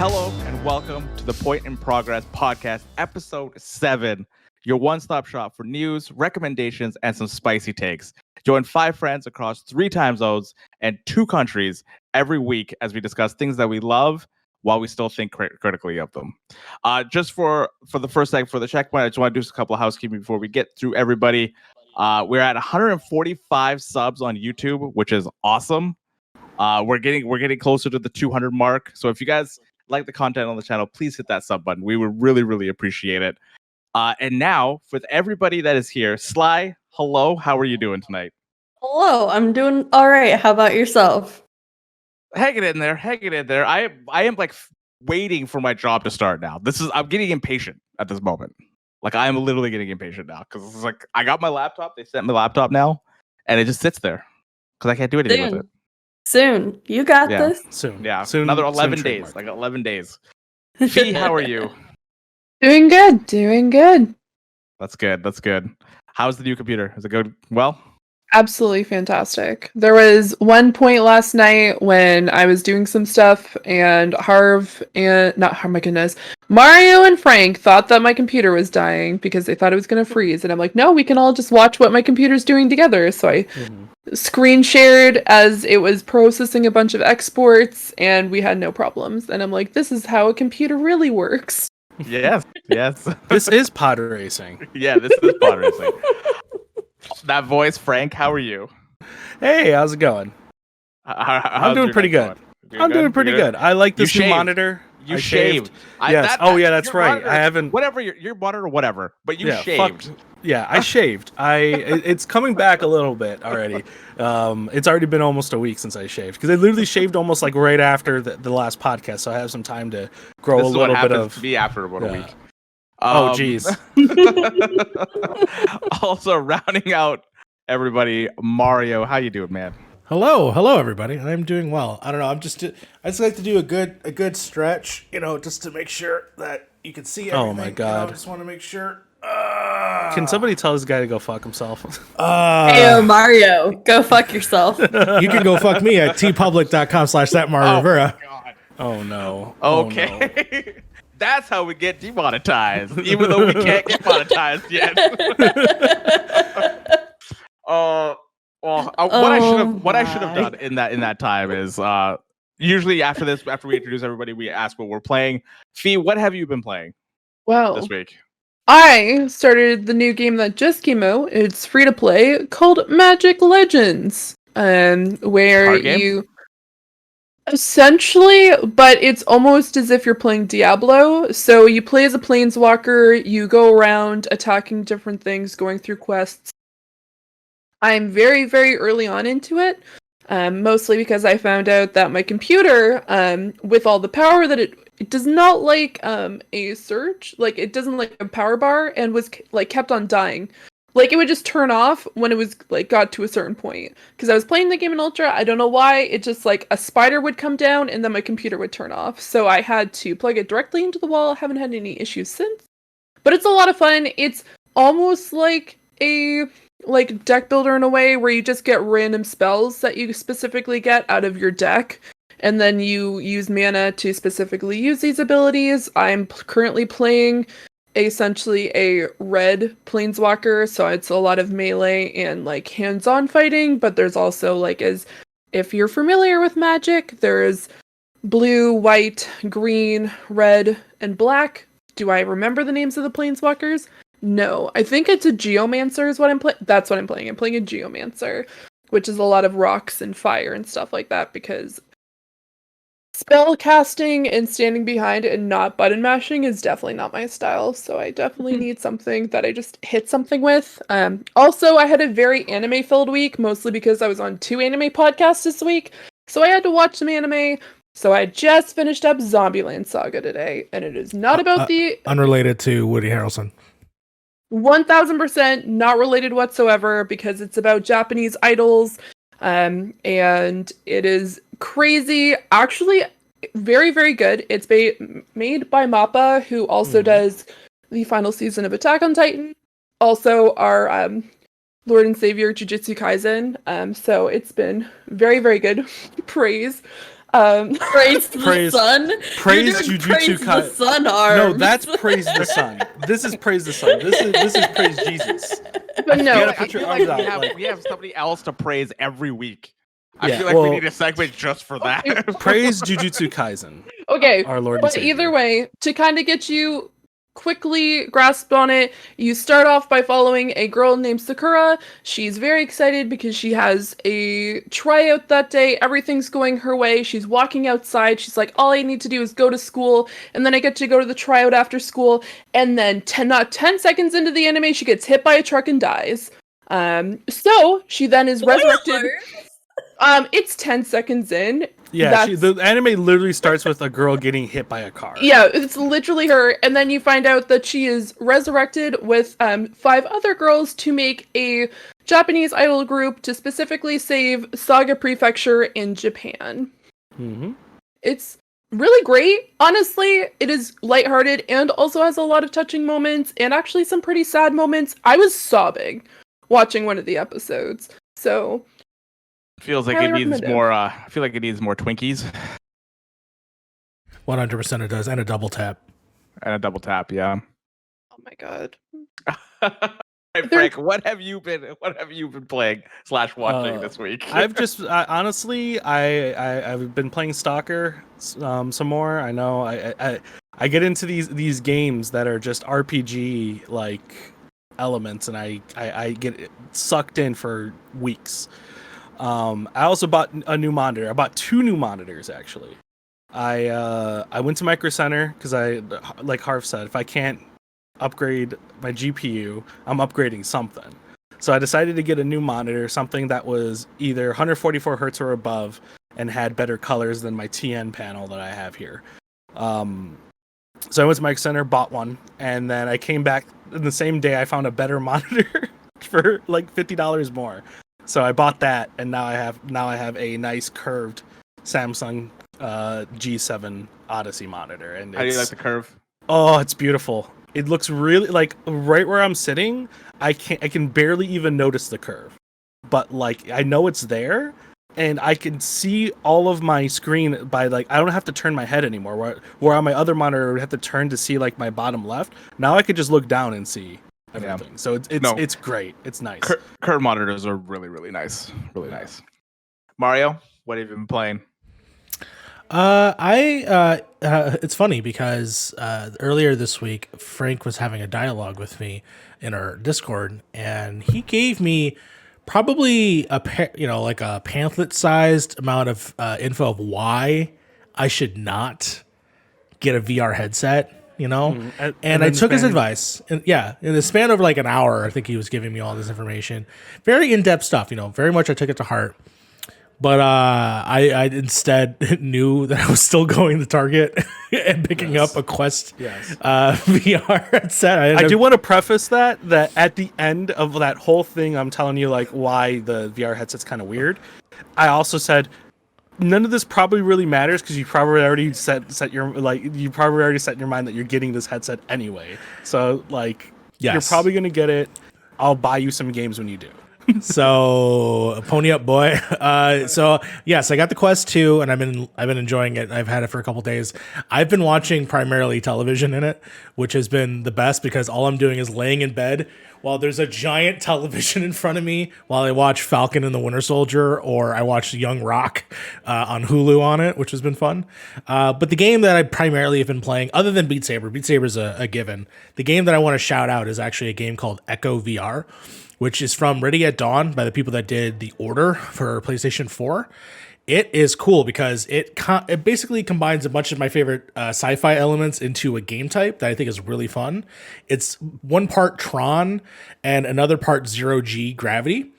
Hello and welcome to the Point in Progress podcast, episode 7, your one-stop shop for news, recommendations, and some spicy takes. Join 5 friends across 3 time zones and 2 countries every week as we discuss things that we love while we still think critically of them. Just for the first second, for the checkpoint, I just want to do a couple of housekeeping before we get through everybody. We're at 145 subs on YouTube, which is awesome. We're getting closer to the 200 mark. So if you guys like the content on the channel, please hit that sub button. We would really, really appreciate it. And now, with everybody that is here, Sly, hello. How are you doing tonight? Hello, I'm doing all right. How about yourself? Hanging in there. I am like waiting for my job to start now. I'm getting impatient at this moment. Like I am literally getting impatient now because it's like I got my laptop. They sent me a laptop now, and it just sits there because I can't do anything with it. Soon. You got this. Soon. Yeah. Soon. Another 11 soon days. trademark. I got 11 days. Fee, how are you? Doing good. That's good. How's the new computer? Is it good? Well? Absolutely fantastic. There was one point last night when I was doing some stuff and Mario and Frank thought that my computer was dying because they thought it was going to freeze. And I'm like, no, we can all just watch what my computer's doing together. So I screen shared as it was processing a bunch of exports and we had no problems. And I'm like, this is how a computer really works. Yes. This is pod racing. Yeah, this is pod racing. That voice, Frank, how are you? Hey, how's it going? I'm doing pretty good. I'm doing pretty good. I like this new monitor. You shaved. Yes. That's right. Monitor, I haven't. Whatever your monitor, whatever. But you shaved. I shaved. It's coming back a little bit already. It's already been almost a week since I shaved because I literally shaved almost like right after the last podcast, so I have some time to grow a little bit of. To be after about a week. Oh, geez. Also, rounding out everybody, Mario, how you doing, man? Hello, everybody. I'm doing well. I don't know. I just like to do a good stretch, just to make sure that you can see everything. Oh my god! I just want to make sure. Can somebody tell this guy to go fuck himself? Hey, Mario, go fuck yourself. You can go fuck me at tpublic.com/thatMarioRivera. Oh no. Okay. No. That's how we get demonetized, even though we can't get monetized yet. What I should have done in that time is usually after we introduce everybody, we ask what we're playing. Fee, what have you been playing? Well, this week I started the new game that just came out. It's free to play called Magic Legends, where you. Essentially, but it's almost as if you're playing Diablo. So you play as a planeswalker, you go around attacking different things, going through quests. I'm very, very early on into it, mostly because I found out that my computer, with all the power that it does not like a surge, like it doesn't like a power bar, and was like kept on dying. Like, it would just turn off when it was, like, got to a certain point. Because I was playing the game in Ultra, I don't know why, it just, like, a spider would come down, and then my computer would turn off. So I had to plug it directly into the wall, haven't had any issues since. But it's a lot of fun. It's almost like a, deck builder in a way, where you just get random spells that you specifically get out of your deck. And then you use mana to specifically use these abilities. I'm currently playing essentially a red planeswalker, so it's a lot of melee and like hands-on fighting, but there's also like, as if you're familiar with Magic, there's blue, white, green, red, and black. Do I remember the names of the planeswalkers? No. I think it's a Geomancer is what I'm playing. That's what I'm playing. I'm playing a Geomancer, which is a lot of rocks and fire and stuff like that, because spell casting and standing behind and not button mashing is definitely not my style, so I definitely need something that I just hit something with. Also, I had a very anime-filled week, mostly because I was on 2 anime podcasts this week, so I had to watch some anime. So I just finished up Zombieland Saga today, and it is not about the... Unrelated to Woody Harrelson. 1000% not related whatsoever, because it's about Japanese idols, and it is crazy. Actually, very, very good. It's made by MAPPA, who also does the final season of Attack on Titan. Also, our Lord and Savior Jujutsu Kaisen. So it's been very, very good. Praise. Praise the Praise- sun. praise You're doing Jujutsu praise the Kai- sun, Harv. No, that's praise the sun. This is praise the sun. This is praise Jesus. But You no, gotta I put your feel arms like out. we have somebody else to praise every week. I Yeah, feel like we well- need a segment just for that. Praise Jujutsu Kaisen, okay. our Lord and But Savior. either way, to kind of get you quickly grasped on it, you start off by following a girl named Sakura. She's very excited because she has a tryout that day. Everything's going her way. She's walking outside. She's like, all I need to do is go to school, and then I get to go to the tryout after school. And then not 10 seconds into the anime, she gets hit by a truck and dies. So she then is resurrected. It's 10 seconds in. Yeah, the anime literally starts with a girl getting hit by a car. Yeah, it's literally her, and then you find out that she is resurrected with 5 other girls to make a Japanese idol group to specifically save Saga Prefecture in Japan. Mm-hmm. It's really great. Honestly, it is lighthearted and also has a lot of touching moments and actually some pretty sad moments. I was sobbing watching one of the episodes. So Feels like Highly it needs recommend it. more. I feel like it needs more Twinkies 100% it does, and a double tap. and a double tap. Yeah. oh my god. Hey, Frank, what have you been playing / watching this week? I've just honestly, I've been playing Stalker some more. I know I get into these games that are just RPG like elements, and I get sucked in for weeks. I also bought a new monitor. I bought 2 new monitors actually. I went to Micro Center because like Harv said, if I can't upgrade my GPU, I'm upgrading something. So I decided to get a new monitor, something that was either 144 hertz or above and had better colors than my TN panel that I have here. So I went to Micro Center, bought one, and then I came back in the same day. I found a better monitor for like $50 more. So I bought that, and now I have a nice curved Samsung G7 Odyssey monitor. And How do you like the curve? Oh, it's beautiful. It looks really like right where I'm sitting. I can barely even notice the curve, but like I know it's there, and I can see all of my screen by like I don't have to turn my head anymore. Where on my other monitor I would have to turn to see like my bottom left. Now I could just look down and see everything. So it's great. It's nice. Curve monitors are really, really nice. Really nice. Mario, what have you been playing? It's funny because earlier this week Frank was having a dialogue with me in our Discord, and he gave me probably a pamphlet-sized amount of info of why I should not get a VR headset. And I took his advice, and in the span of like an hour, I think he was giving me all this information, very in-depth stuff. Very much I took it to heart. But I instead knew that I was still going to Target and picking up a Quest VR headset. I do want to preface that at the end of that whole thing, I'm telling you like why the VR headset's kind of weird. I also said none of this probably really matters because you probably already set in your mind that you're getting this headset anyway. So like you're probably gonna get it. I'll buy you some games when you do. So pony up, boy. So yes, I got the Quest 2, and I've been enjoying it. I've had it for a couple days. I've been watching primarily television in it, which has been the best because all I'm doing is laying in bed while there's a giant television in front of me while I watch Falcon and the Winter Soldier, or I watch Young Rock on Hulu on it, which has been fun. But the game that I primarily have been playing, other than Beat Saber's a given. The game that I want to shout out is actually a game called Echo VR, which is from Ready at Dawn by the people that did The Order for PlayStation 4. It is cool because it basically combines a bunch of my favorite sci-fi elements into a game type that I think is really fun. It's one part Tron and another part Zero-G Gravity,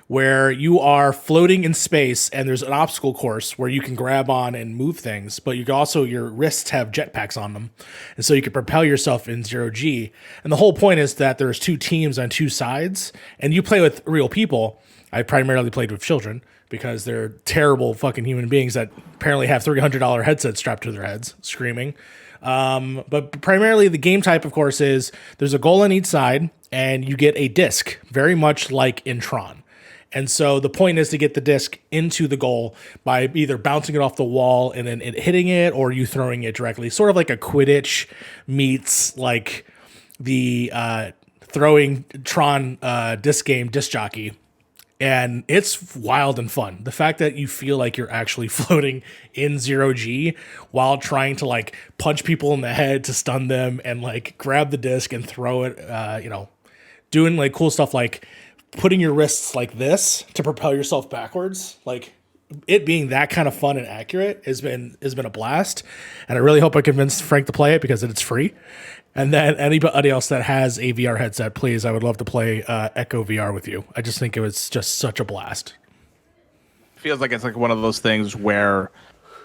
where you are floating in space and there's an obstacle course where you can grab on and move things, but your wrists have jetpacks on them. And so you can propel yourself in Zero-G. And the whole point is that there's 2 teams on 2 sides, and you play with real people. I primarily played with children because they're terrible fucking human beings that apparently have $300 headsets strapped to their heads, screaming. But primarily the game type, of course, is there's a goal on each side, and you get a disc, very much like in Tron. And so the point is to get the disc into the goal by either bouncing it off the wall and then it hitting it, or you throwing it directly. Sort of like a Quidditch meets like the throwing Tron disc game, Disc Jockey. And it's wild and fun. The fact that you feel like you're actually floating in 0G while trying to like punch people in the head to stun them and like grab the disc and throw it, doing like cool stuff like putting your wrists like this to propel yourself backwards. Like it being that kind of fun and accurate has been a blast. And I really hope I convince Frank to play it because it's free. And then anybody else that has a VR headset, please, I would love to play Echo VR with you. I just think it was just such a blast. Feels like it's like one of those things where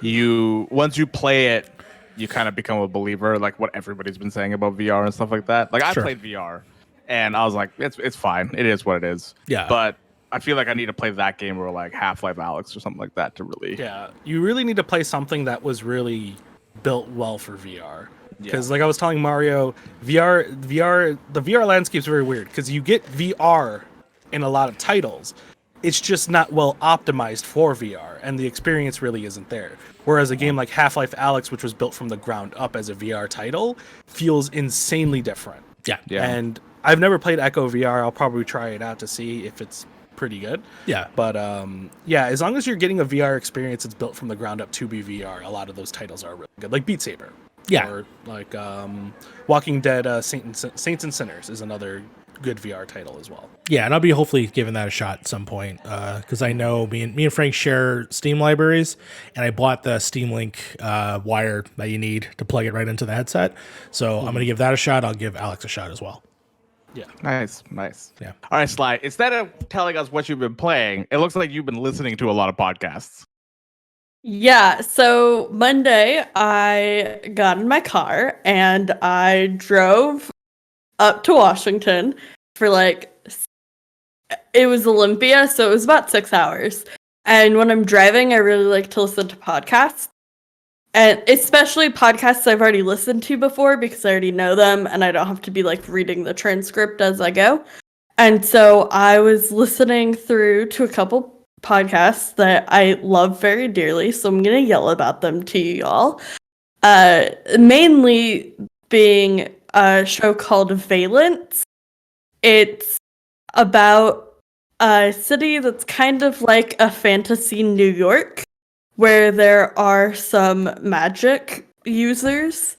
once you play it, you kind of become a believer, like what everybody's been saying about VR and stuff like that. Like I played VR and I was like, it's fine. It is what it is. Yeah. But I feel like I need to play that game or like Half-Life Alyx or something like that to really. Yeah, you really need to play something that was really built well for VR. Because like I was telling Mario, the VR landscape's very weird because you get VR in a lot of titles. It's just not well optimized for VR, and the experience really isn't there. Whereas a game like Half-Life Alyx, which was built from the ground up as a VR title, feels insanely different. Yeah. And I've never played Echo VR. I'll probably try it out to see if it's pretty good. Yeah. But as long as you're getting a VR experience that's built from the ground up to be VR, a lot of those titles are really good. Like Beat Saber. Yeah. Or like Walking Dead Saints and Sinners is another good VR title as well. Yeah, and I'll be hopefully giving that a shot at some point because I know me and Frank share Steam libraries, and I bought the Steam Link wire that you need to plug it right into the headset. So I'm going to give that a shot. I'll give Alex a shot as well. Yeah. Nice. Yeah. All right, Sly. Instead of telling us what you've been playing, it looks like you've been listening to a lot of podcasts. Yeah, so Monday I got in my car and I drove up to Washington for it was Olympia, so it was about 6 hours. And when I'm driving, I really like to listen to podcasts. And especially podcasts I've already listened to before because I already know them and I don't have to be like reading the transcript as I go. And so I was listening through to a couple podcasts that I love very dearly, so I'm gonna yell about them to you all. Mainly being a show called Valence. It's about a city that's kind of like a fantasy New York, where there are some magic users,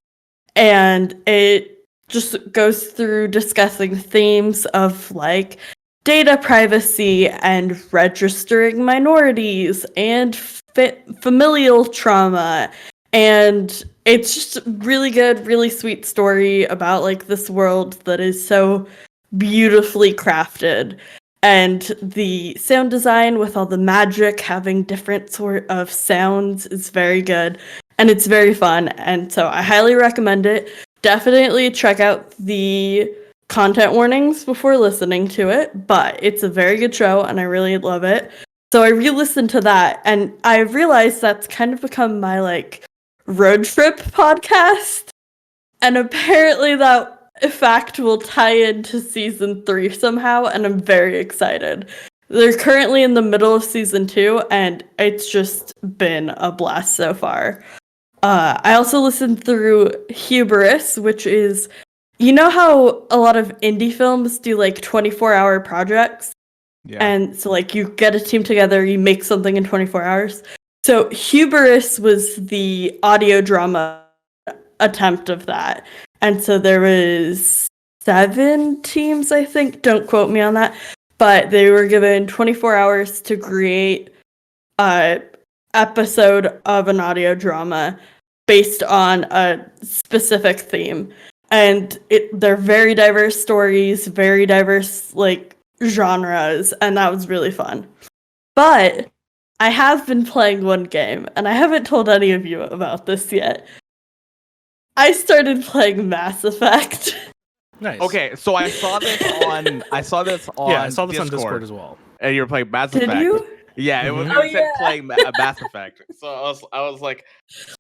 and it just goes through discussing themes of like data privacy and registering minorities and familial trauma. And it's just a really good, really sweet story about like this world that is so beautifully crafted. And the sound design with all the magic having different sort of sounds is very good. And it's very fun. And so I highly recommend it. Definitely check out the content warnings before listening to it, but it's a very good show and I really love it. So I re-listened to that and I realized that's kind of become my like road trip podcast. And apparently that fact will tie into season 3 somehow, and I'm very excited. They're currently in the middle of season 2 and it's just been a blast so far. I also listened through Hubris, which is, you know how a lot of indie films do like 24-hour projects? Yeah. And so like you get a team together, you make something in 24 hours. So Hubris was the audio drama attempt of that. And so there was 7 teams, I think. Don't quote me on that. But they were given 24 hours to create a episode of an audio drama based on a specific theme. And they're very diverse stories, very diverse like genres, and that was really fun. But I have been playing one game, and I haven't told any of you about this yet. I started playing Mass Effect. Nice. Okay, so I saw this on yeah, I saw this Discord, on Discord as well. And you were playing Mass Effect. Did you? Yeah, it was playing Mass Effect. So I was like,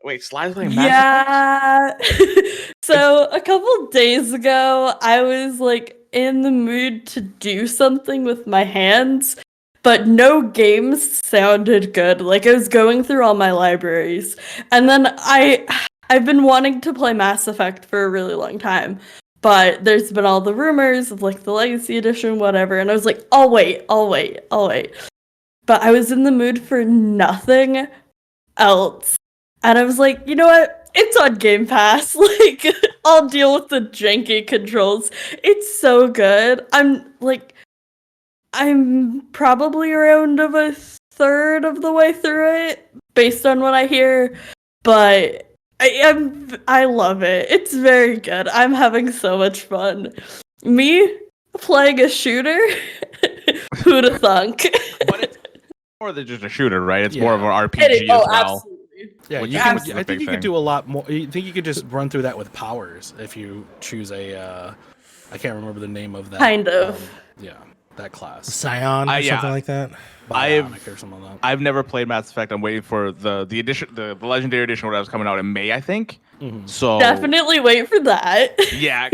wait, Sly's playing Mass Effect? Yeah. So a couple days ago, I was like in the mood to do something with my hands. but no games sounded good. Like I was going through all my libraries, and then I've been wanting to play Mass Effect for a really long time, but there's been all the rumors of like the Legacy Edition, whatever, and I was like, I'll wait. But I was in the mood for nothing else, and I was like, you know what? It's on Game Pass. Like I'll deal with the janky controls. It's so good. I'm probably around of a third of the way through it, based on what I hear, but I love it. It's very good. I'm having so much fun. Me playing a shooter? Who'd have thunk? But it's more than just a shooter, right? It's Yeah. more of an RPG as well. Absolutely. Yeah, Which you is can, the I think big you thing. could do a lot more. You think you could just run through that with powers if you choose a. I can't remember the name of that. Kind of. Yeah, that class. Scion or yeah. something like that. Bionic or something like that. I've never played Mass Effect. I'm waiting for the edition, the Legendary Edition, whatever, was coming out in May, I think. Mhm. So Definitely wait for that. yeah,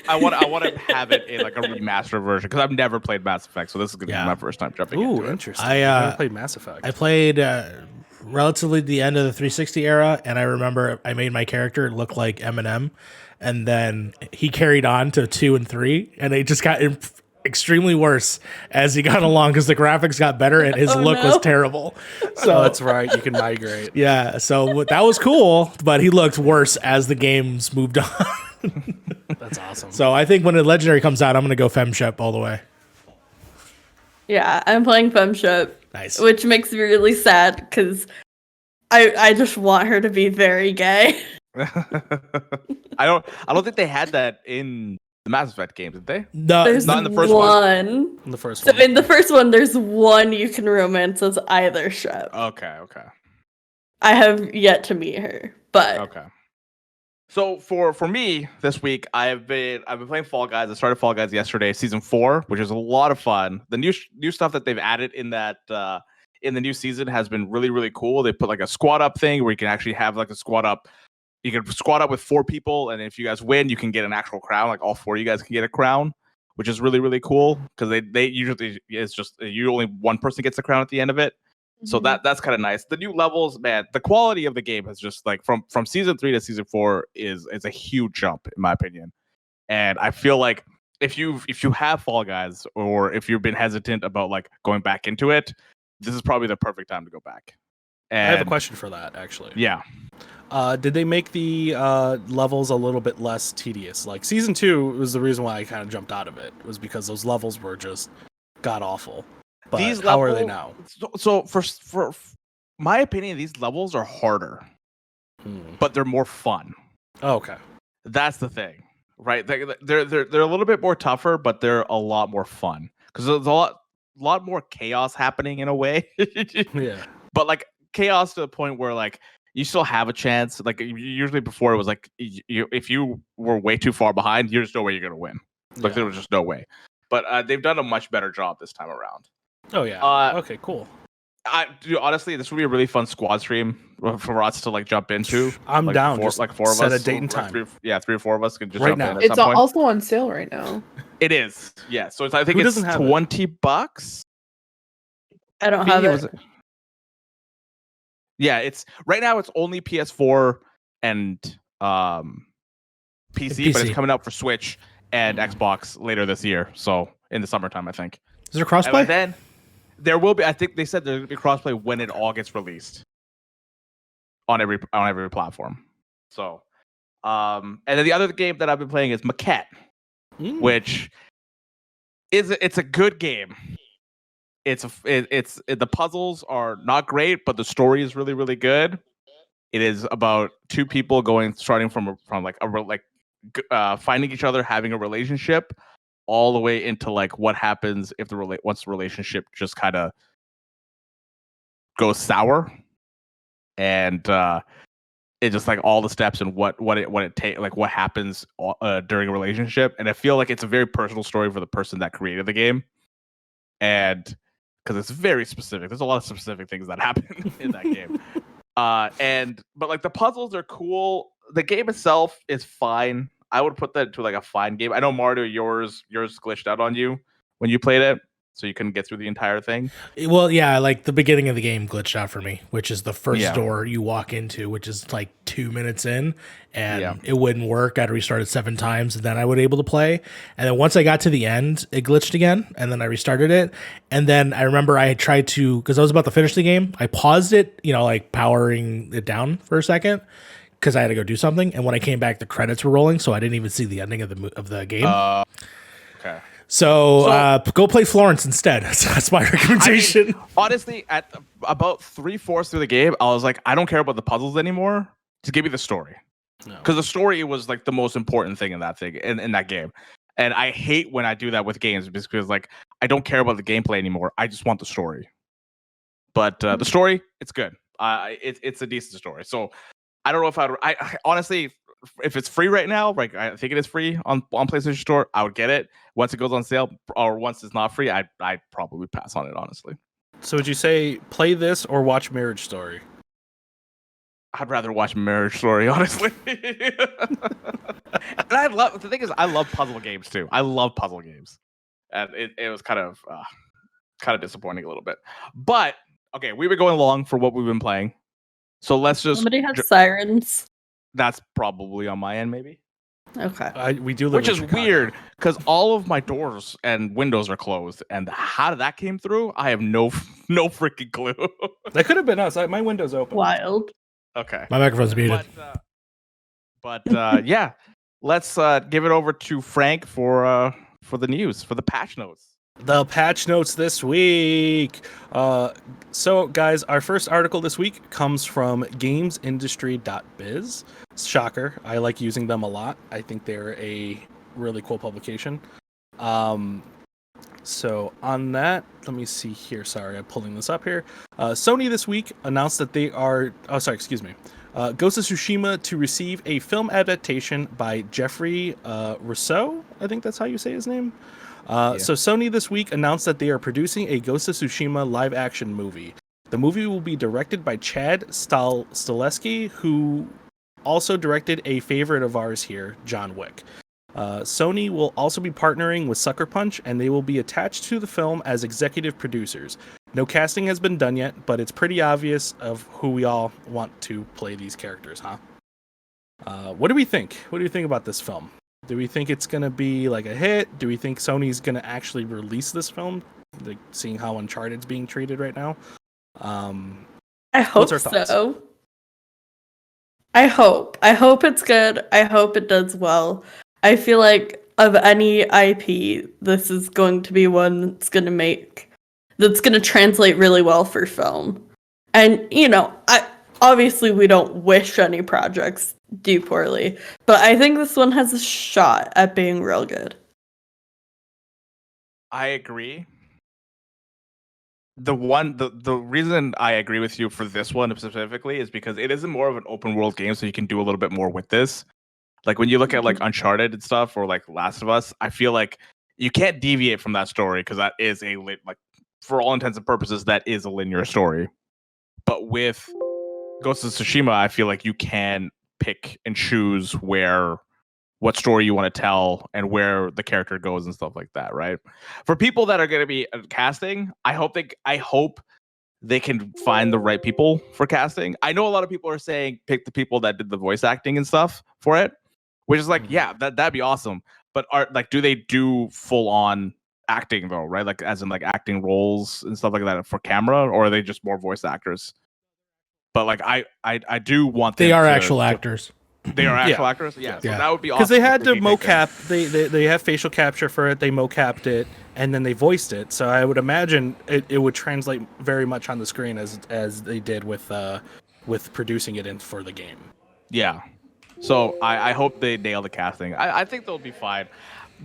I want to have it in like a remastered version because I've never played Mass Effect, so this is gonna be my first time jumping into Ooh, it. interesting. I, I've never played Mass Effect. I played relatively the end of the 360 era, and I remember I made my character look like Eminem, and then he carried on to 2 and 3, and it just got extremely worse as he got along because the graphics got better and his look was terrible. So Oh, that's right. You can migrate. yeah, so that was cool, but he looked worse as the games moved on. That's awesome. So I think when the Legendary comes out, I'm gonna go Femshep all the way. Yeah, I'm playing Femship. Nice. Which makes me really sad because I just want her to be very gay. I don't think they had that in the Mass Effect games, did they? No, There's not in the first one. In the first So one. in the first one, there's one you can romance as either ship. Okay. I have yet to meet her, but Okay. So for me this week, I've been playing Fall Guys. I started Fall Guys yesterday, season 4, which is a lot of fun. The new stuff that they've added in that in the new season has been really, really cool. They put like a squad up thing where you can actually have like a squad up. You can squad up with 4 people, and if you guys win, you can get an actual crown. Like all 4 of you guys can get a crown, which is really, really cool because they usually it's just you only one person gets the crown at the end of it. So that's kind of nice. The new levels, man, the quality of the game has just like from season 3 to season 4 is a huge jump in my opinion. And I feel like if you have Fall Guys or if you've been hesitant about like going back into it, this is probably the perfect time to go back. And I have a question for that, actually. Yeah. Did they make the levels a little bit less tedious? Like season 2 was the reason why I kind of jumped out of it, was because those levels were just god awful. But how are they now? So for my opinion, these levels are harder, but they're more fun. Oh, okay. That's the thing, right? They're a little bit more tougher, but they're a lot more fun because there's a lot more chaos happening in a way. Yeah. But like chaos to the point where like you still have a chance. Like usually before it was like if you were way too far behind, there's no way you're gonna win. Like there was just no way. But they've done a much better job this time around. Oh yeah. Okay, cool. Dude, honestly, this would be a really fun squad stream for us to like jump into. I'm like, down. Four Just of us. set a date and time. 3 or 4 of us could just Right jump now. in at It's some point. also on sale right now. It is. Yeah. So I think Who it's doesn't have it? $20. I don't have Was it. Yeah, it's right now. It's only PS4 and PC, but it's PC. coming out for Switch and Xbox later this year. So in the summertime, I think. Is there And crossplay? then there will be. I think they said there's gonna be crossplay when it all gets released on every platform. So, and then the other game that I've been playing is MacKinnon, which it's a good game. The puzzles are not great, but the story is really, really good. It is about 2 people starting from finding each other, having a relationship, all the way into like what happens if once the relationship just kind of goes sour, and it's just like all the steps and what it takes, like what happens during a relationship. And I feel like it's a very personal story for the person that created the game, and because it's very specific. There's a lot of specific things that happen in that game. But like the puzzles are cool. The game itself is fine. I would put that to like a fine game. I know Mario, yours glitched out on you when you played it. so you couldn't get through the entire thing. Well, yeah, like the beginning of the game glitched out for me, which is the first Yeah. door you walk into, which is like 2 minutes in, and Yeah. it wouldn't work. I'd restart it 7 times, and then I would able to play. And then once I got to the end, it glitched again, and then I restarted it. And then I remember I had tried to, because I was about to finish the game, I paused it, like powering it down for a second, because I had to go do something. And when I came back, the credits were rolling, so I didn't even see the ending of the game. Okay. So go play Florence instead. That's my recommendation. I mean, honestly, at about 3/4 through the game, I was like, I don't care about the puzzles anymore. Just give me the story, because the story was like the most important thing in that thing in that game. And I hate when I do that with games because like I don't care about the gameplay anymore. I just want the story. But the story, it's good. It's a decent story. So I don't know if I honestly. If it's free right now, like I think it is free on PlayStation Store, I would get it. Once it goes on sale, or once it's not free, I'd probably pass on it, honestly. So would you say play this or watch Marriage Story? I'd rather watch Marriage Story, honestly. And the thing is, I love puzzle games too. I love puzzle games, and it was kind of disappointing a little bit. But okay, we've been going along for what we've been playing, so let's just. Somebody has sirens. That's probably on my end, maybe. Okay. We do live Which in is Chicago. weird because all of my doors and windows are closed, and how that came through, I have no freaking clue. That could have been us. My window's open. Wild. Okay, My microphone's muted. but yeah, let's give it over to Frank for the news, for the patch notes. The patch notes this week. So, guys, our first article this week comes from gamesindustry.biz. Shocker. I like using them a lot. I think they're a really cool publication. So, on that, let me see here. Sorry, I'm pulling this up here. Sony this week announced that they are... Oh, sorry, excuse me. Ghost of Tsushima to receive a film adaptation by Jeffrey Rousseau. I think that's how you say his name. So Sony this week announced that they are producing a Ghost of Tsushima live-action movie. The movie will be directed by Chad Stahelski, who also directed a favorite of ours here, John Wick. Sony will also be partnering with Sucker Punch, and they will be attached to the film as executive producers. No casting has been done yet, but it's pretty obvious of who we all want to play these characters, huh? What do we think? What do you think about this film? Do we think it's going to be like a hit? Do we think Sony's going to actually release this film? Like, seeing how Uncharted's being treated right now? I hope our thoughts? so. I hope it's good. I hope it does well. I feel like of any IP, this is going to be one that's going to translate really well for film. And, obviously we don't wish any projects do poorly, but I think this one has a shot at being real good. I agree. The reason I agree with you for this one specifically is because it isn't more of an open world game, so you can do a little bit more with this. Like when you look at like Uncharted and stuff, or like Last of Us, I feel like you can't deviate from that story because that is for all intents and purposes, that is a linear story. But with Ghost of Tsushima, I feel like you can pick and choose what story you want to tell and where the character goes and stuff like that, right? For people that are going to be casting, I hope they can find the right people for casting. I know a lot of people are saying pick the people that did the voice acting and stuff for it, which is like, yeah, that'd be awesome. But do they do full on acting though, right? Like as in like acting roles and stuff like that for camera, or are they just more voice actors? But like I do want them They are to, actual actors. They are actual actors? Yeah. So that would be awesome. Because they had to if they mocap, they have facial capture for it, they mocapped it, and then they voiced it. So I would imagine it would translate very much on the screen as they did with producing it in for the game. Yeah. So I hope they nail the casting. I think they'll be fine.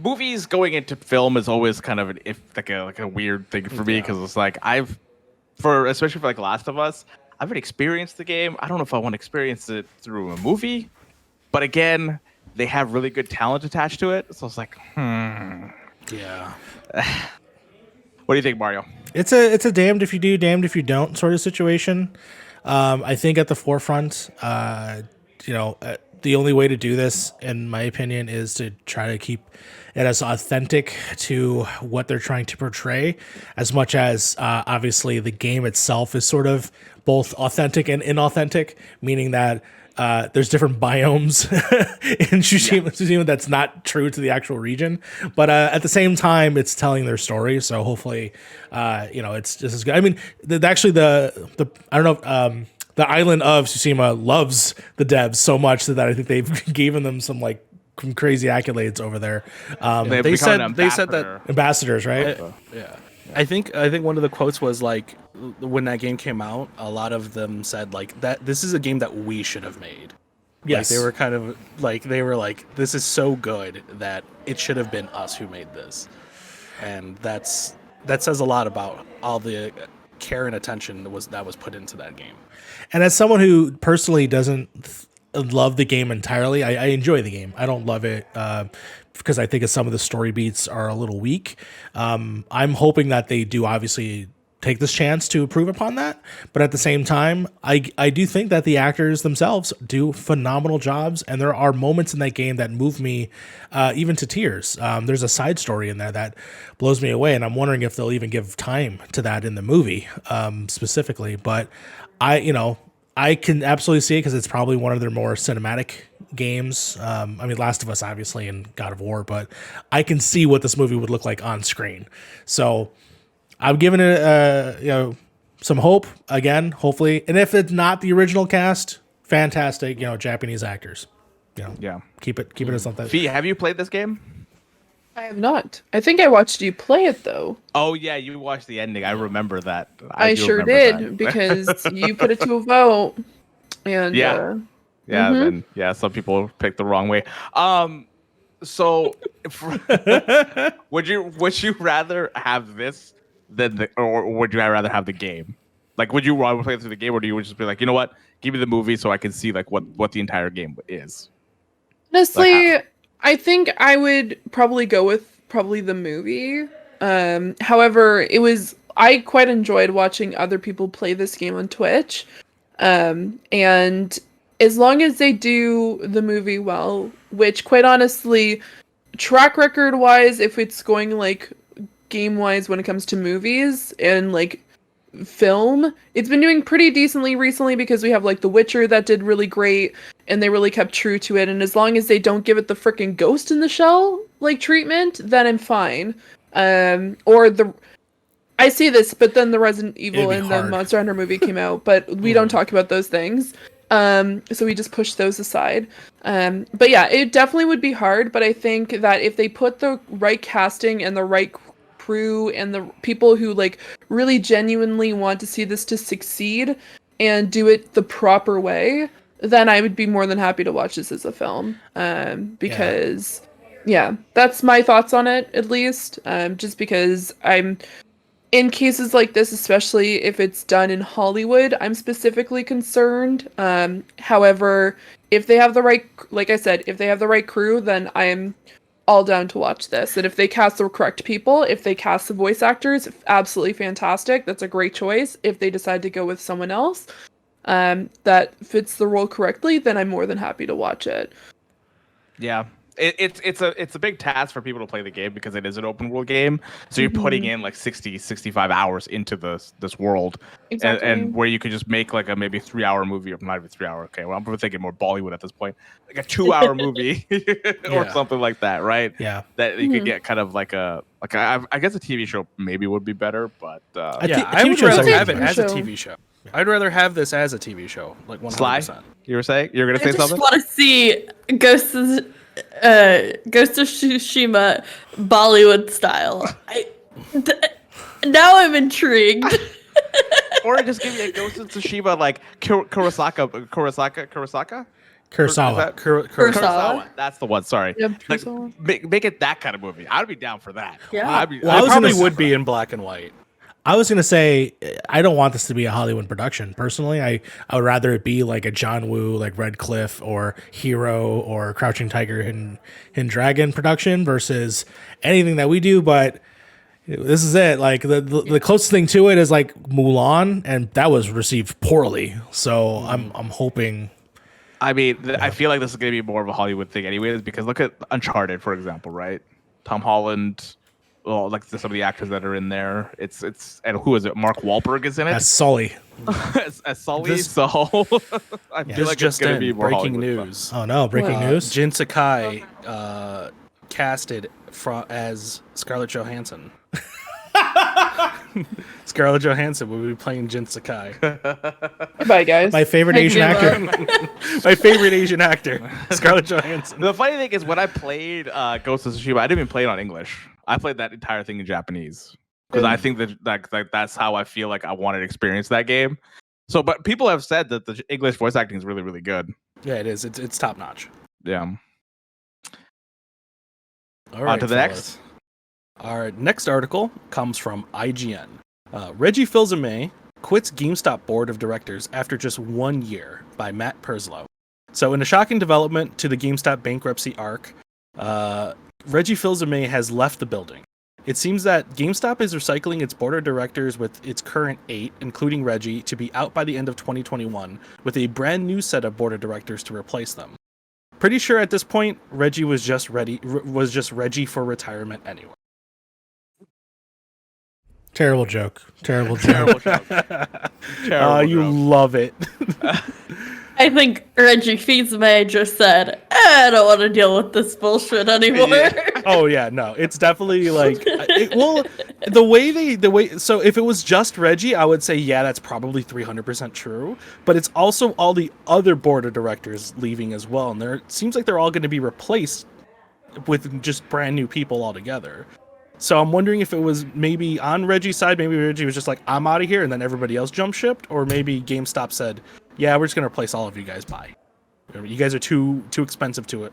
Movies going into film is always kind of a weird thing for me, because it's like especially for like Last of Us, I've experienced the game. I don't know if I want to experience it through a movie. But again, they have really good talent attached to it. So it's like, Yeah. What do you think, Mario? It's a damned if you do, damned if you don't sort of situation. I think at the forefront, the only way to do this, in my opinion, is to try to keep it as authentic to what they're trying to portray, as much as obviously the game itself is sort of both authentic and inauthentic, meaning that there's different biomes in Tsushima that's not true to the actual region, but at the same time, it's telling their story. So hopefully, it's just as good. I mean, actually, the I don't know. The island of Tsushima loves the devs so much that I think they've given them some like crazy accolades over there. They said that ambassadors, right? Yeah. I think one of the quotes was like, when that game came out, a lot of them said like that this is a game that we should have made. Yes. Like, they were kind of like, this is so good that it should have been us who made this, and that says a lot about all the care and attention that was put into that game. And as someone who personally doesn't love the game entirely, I enjoy the game. I don't love it because I think some of the story beats are a little weak. I'm hoping that they do obviously take this chance to improve upon that. But at the same time, I do think that the actors themselves do phenomenal jobs. And there are moments in that game that move me even to tears. There's a side story in there that blows me away. And I'm wondering if they'll even give time to that in the movie specifically. But I can absolutely see it because it's probably one of their more cinematic games. I mean, Last of Us, obviously, and God of War, but I can see what this movie would look like on screen. So I'm giving it, some hope again, hopefully. And if it's not the original cast, fantastic, Japanese actors. Yeah. Keep it as something. Fee, have you played this game? I have not. I think I watched you play it though. Oh yeah, you watched the ending. I remember that. I do sure remember did that. because you put it to a vote, and Yeah. And some people picked the wrong way. So would you rather have this than or would you rather have the game? Like, would you rather play through the game, or do you just be like, you know what, give me the movie so I can see like what the entire game is? honestly, I think I would probably go with the movie. However, I quite enjoyed watching other people play this game on Twitch. And as long as they do the movie well, which quite honestly, track record wise, if it's going like game wise when it comes to movies and like film, it's been doing pretty decently recently because we have like The Witcher that did really great and they really kept true to it. And as long as they don't give it the freaking Ghost in the Shell like treatment, then I'm fine. I say this, but then the Resident Evil and the Monster Hunter movie came out, but we don't talk about those things. So we just push those aside. But yeah, it definitely would be hard, but I think that if they put the right casting and the right crew and the people who like really genuinely want to see this to succeed and do it the proper way, then I would be more than happy to watch this as a film. Because that's my thoughts on it, at least. Just because in cases like this, especially if it's done in Hollywood, I'm specifically concerned. However, if they have the right, like I said, if they have the right crew, then I'm all down to watch this. And if they cast the correct people, if they cast the voice actors, absolutely fantastic. That's a great choice. If they decide to go with someone else that fits the role correctly, then I'm more than happy to watch it. Yeah. It's a big task for people to play the game because it is an open world game. So you're putting in like 65 hours into this world. Exactly. And where you could just make like a maybe 3-hour movie, or not even 3 hour. Okay, well, I'm thinking more Bollywood at this point, like a 2-hour movie or something like that, right? Yeah. That you could get kind of like I guess a TV show maybe would be better, but I would rather have it as a TV show. I'd rather have this as a TV show, like 100%. Sly, you were saying you're gonna say something? I just want to see Ghost of Tsushima Bollywood style. Now I'm intrigued. Or just give me a Ghost of Tsushima like Kurosawa. Kurosawa. That's the one. Sorry. Yeah, Like, make it that kind of movie. I'd be down for that. Yeah. I probably would be in black and white. I was going to say, I don't want this to be a Hollywood production. Personally, I would rather it be like a John Woo, like Red Cliff or Hero or Crouching Tiger, Hidden Dragon production versus anything that we do. But this is it. Like the closest thing to it is like Mulan, and that was received poorly. So I'm hoping I mean, I feel like this is going to be more of a Hollywood thing, anyways, because look at Uncharted, for example, right? Tom Holland, well, like some of the actors that are in there. It's and who is it? Mark Wahlberg is in it As Sully. as Sully. This- so I feel This like just it's going to in, be more breaking Hollywood news. stuff. Oh no, breaking news. Jin Sakai casted as Scarlett Johansson. Scarlett Johansson will be playing Jin Sakai. Goodbye, guys. My favorite Thank Asian you, actor. My favorite Asian actor, Scarlett Johansson. The funny thing is, when I played Ghost of Tsushima, I didn't even play it on English. I played that entire thing in Japanese because I think that that's how I feel like I wanted to experience that game. So, but people have said that the English voice acting is really, really good. Yeah, it is. It's top notch. Yeah. All right, On to the next. Our next article comes from IGN. Reggie Fils-Aimé quits GameStop board of directors after just 1 year, by Matt Perslow. So, in a shocking development to the GameStop bankruptcy arc, Reggie Fils-Aimé has left the building. It seems that GameStop is recycling its board of directors with its current 8, including Reggie, to be out by the end of 2021, with a brand new set of board of directors to replace them. Pretty sure at this point, Reggie was just Reggie for retirement anyway. Terrible joke. Terrible joke. Terrible joke. Terrible You joke. love it. I think Reggie Fils-Aimé just said, I don't want to deal with this bullshit anymore. Oh yeah, no, it's definitely like so if it was just Reggie, I would say yeah, that's probably 300% true. But it's also all the other board of directors leaving as well, and it seems like they're all going to be replaced with just brand new people altogether. So I'm wondering if it was maybe on Reggie's side, maybe Reggie was just like, I'm out of here, and then everybody else jump shipped, or maybe GameStop said, yeah, we're just going to replace all of you guys by. You guys are too expensive to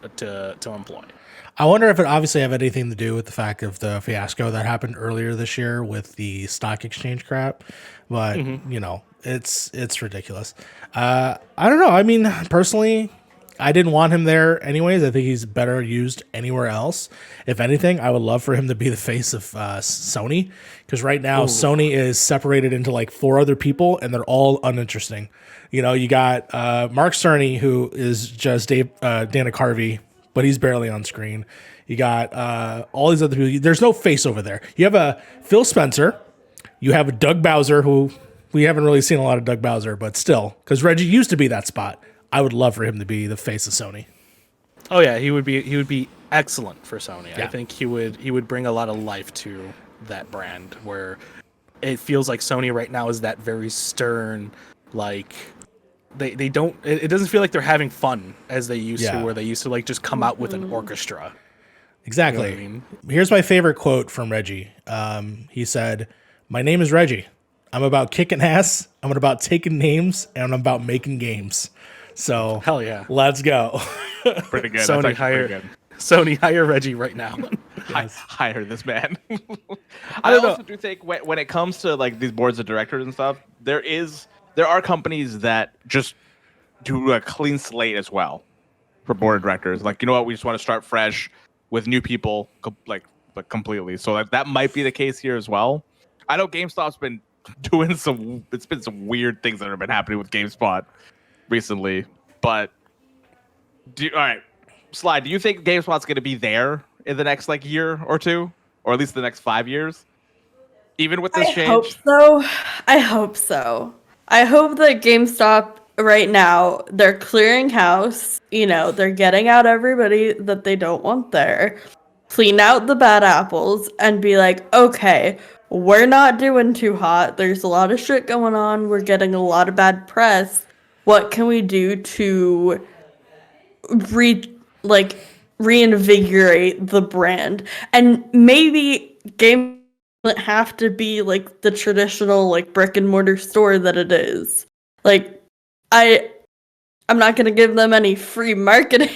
employ. I wonder if it obviously have anything to do with the fact of the fiasco that happened earlier this year with the stock exchange crap, but you know, it's ridiculous. I don't know. I mean, personally, I didn't want him there anyways. I think he's better used anywhere else. If anything, I would love for him to be the face of Sony, because right now Sony is separated into like 4 other people, and they're all uninteresting. You know, you got Mark Cerny, who is just Dana Carvey, but he's barely on screen. You got all these other people. There's no face over there. You have a Phil Spencer. You have a Doug Bowser, who we haven't really seen a lot of Doug Bowser, but still, because Reggie used to be that spot. I would love for him to be the face of Sony. Oh yeah, he would be excellent for Sony. Yeah. I think he would bring a lot of life to that brand, where it feels like Sony right now is that very stern, like they don't. It doesn't feel like they're having fun as they used to, where they used to like just come out with an orchestra. Exactly. You know what I mean? Here's my favorite quote from Reggie. He said, "My name is Reggie. I'm about kicking ass. I'm about taking names, and I'm about making games." So Hell yeah, let's go. Pretty good. Sony That's hire pretty good. Sony hire Reggie right now. Hire this man. I also do think when it comes to like these boards of directors and stuff, there are companies that just do a clean slate as well for board of directors. Like, you know what, we just want to start fresh with new people, like completely. So like that might be the case here as well. I know GameStop's been doing some weird things that have been happening with GameSpot recently, but all right, Slide, do you think GameSpot's going to be there in the next like year or two, or at least the next 5 years, even with this change? I hope so. I hope that GameStop right now, they're clearing house. You know, they're getting out everybody that they don't want there, clean out the bad apples, and be like, okay, we're not doing too hot. There's a lot of shit going on. We're getting a lot of bad press. What can we do to reinvigorate the brand? And maybe game doesn't have to be like the traditional like brick and mortar store that it is. Like I'm not gonna give them any free marketing,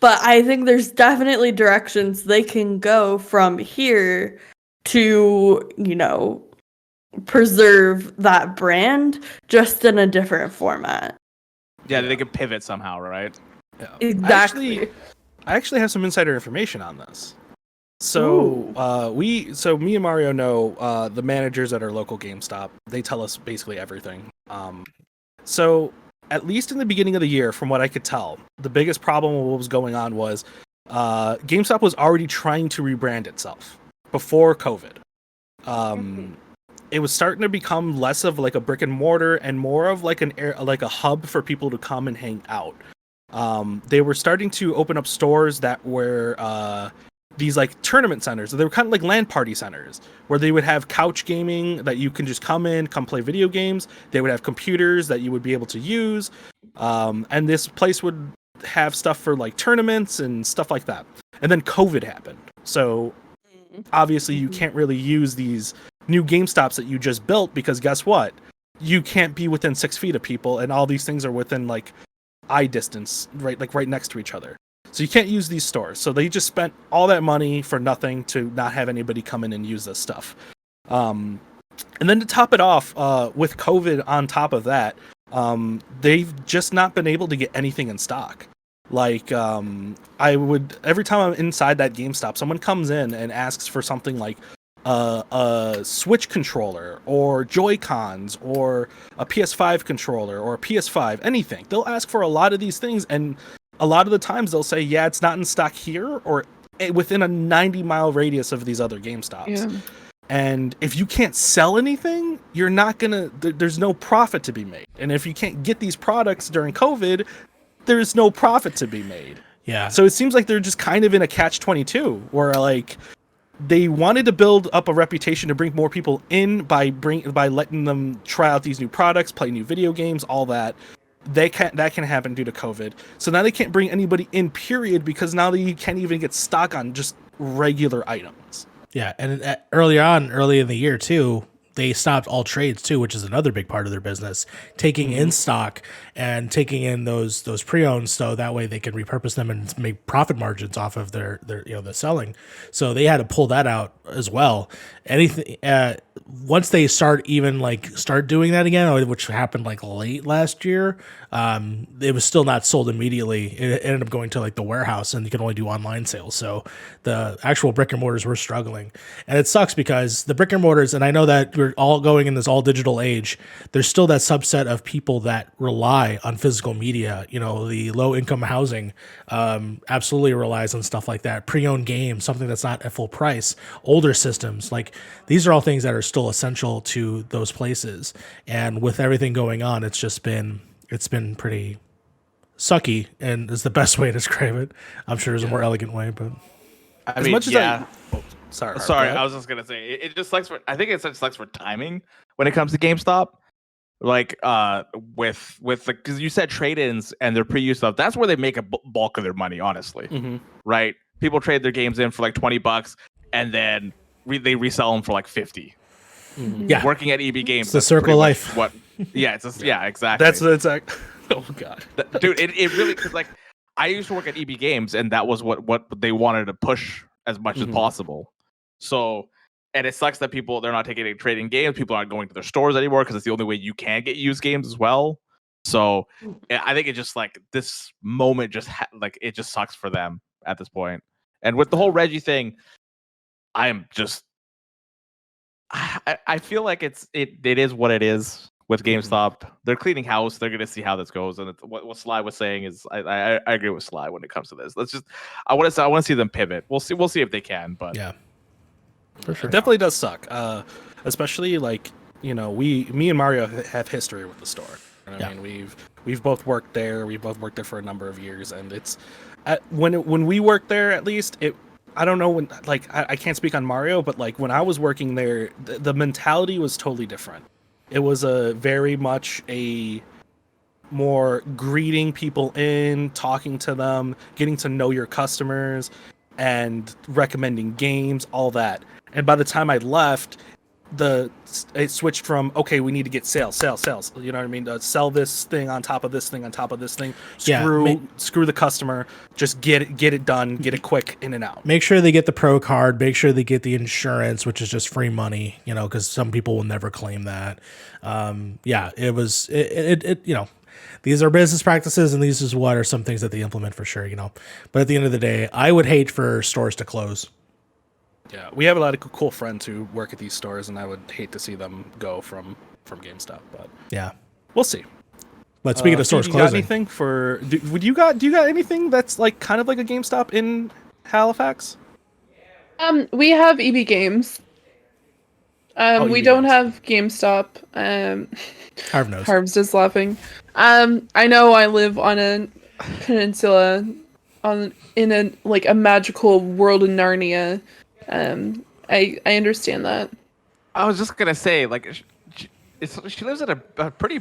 but I think there's definitely directions they can go from here to, you know, preserve that brand just in a different format. Yeah, they could pivot somehow, right? Yeah. Exactly. I actually have some insider information on this. So me and Mario know the managers at our local GameStop. They tell us basically everything. So at least in the beginning of the year, from what I could tell, the biggest problem with what was going on was GameStop was already trying to rebrand itself before COVID. It was starting to become less of like a brick and mortar and more of like a hub for people to come and hang out. They were starting to open up stores that were these like tournament centers. They were kind of like LAN party centers where they would have couch gaming that you can just come play video games. They would have computers that you would be able to use. And this place would have stuff for like tournaments and stuff like that. And then COVID happened. So obviously you can't really use these new GameStops that you just built because guess what? You can't be within 6 feet of people and all these things are within like eye distance, right next to each other. So you can't use these stores. So they just spent all that money for nothing to not have anybody come in and use this stuff. And then to top it off, with COVID on top of that, they've just not been able to get anything in stock. Like, every time I'm inside that GameStop, someone comes in and asks for something like a Switch controller or Joy-Cons or a PS5 controller or a PS5, anything. They'll ask for a lot of these things, and a lot of the times they'll say, yeah, it's not in stock here or within a 90-mile radius of these other GameStops. Yeah. And if you can't sell anything, you're not gonna, there's no profit to be made. And if you can't get these products during COVID, there's no profit to be made. Yeah. So it seems like they're just kind of in a catch-22 where like they wanted to build up a reputation to bring more people in by letting them try out these new products, play new video games, all that. That can happen due to COVID. So now they can't bring anybody in, period, because now you can't even get stock on just regular items. Yeah, and early in the year too, they stopped all trades too, which is another big part of their business, taking in stock and taking in those pre-owned, so that way they can repurpose them and make profit margins off of their the selling. So they had to pull that out as well. Anything once they start doing that again, which happened like late last year, it was still not sold immediately. It ended up going to like the warehouse, and you can only do online sales. So the actual brick and mortars were struggling, and it sucks because the brick and mortars, and I know that we're all going in this all digital age, there's still that subset of people that rely on physical media. The low income housing absolutely relies on stuff like that. Pre-owned games, something that's not at full price, older systems, like these are all things that are still essential to those places. And with everything going on, it's been pretty sucky, and is the best way to describe it. I'm sure there's a more elegant way, but sorry, I was just gonna say it just sucks I think it sucks for timing when it comes to GameStop. Like with because you said trade-ins and their pre-used stuff, that's where they make a bulk of their money, honestly. Right? People trade their games in for like $20, and then they resell them for like 50. Yeah, working at EB Games, it's the circle of life. What? Yeah, exactly. That's like, oh god, dude, it really, because like I used to work at EB Games, and that was what they wanted to push as much as possible. So, and it sucks that they're not taking any trading games. People aren't going to their stores anymore because it's the only way you can get used games as well. So, I think it just like this moment it just sucks for them at this point. And with the whole Reggie thing, I feel like it is what it is with GameStop. They're cleaning house. They're going to see how this goes. And what Sly was saying is, I agree with Sly when it comes to this. I want to see them pivot. We'll see if they can. But yeah, for sure, it definitely does suck. Especially like me and Mario have history with the store. I mean, we've both worked there. We've both worked there for a number of years, and it's when we worked there, at least it. I don't know when, like, I can't speak on Mario, but like when I was working there, the mentality was totally different. It was a very much a more greeting people in, talking to them, getting to know your customers, and recommending games, all that. And by the time I left, it switched from, okay, we need to get sales. You know what I mean? Sell this thing on top of this thing on top of this thing. Screw the customer. Just get it done. Get it quick, in and out. Make sure they get the pro card. Make sure they get the insurance, which is just free money. Because some people will never claim that. It was it. These are business practices, and these is what are some things that they implement for sure. But at the end of the day, I would hate for stores to close. Yeah, we have a lot of cool friends who work at these stores, and I would hate to see them go from GameStop. But yeah, we'll see. But speaking of stores do you got closing, anything for? Do you got anything that's like kind of like a GameStop in Halifax? We have EB Games. We EB don't Games. have GameStop. Harv knows. Harv's just laughing. I know I live on a peninsula, in a like a magical world in Narnia. I understand that. I was just gonna say, like, she lives in a pretty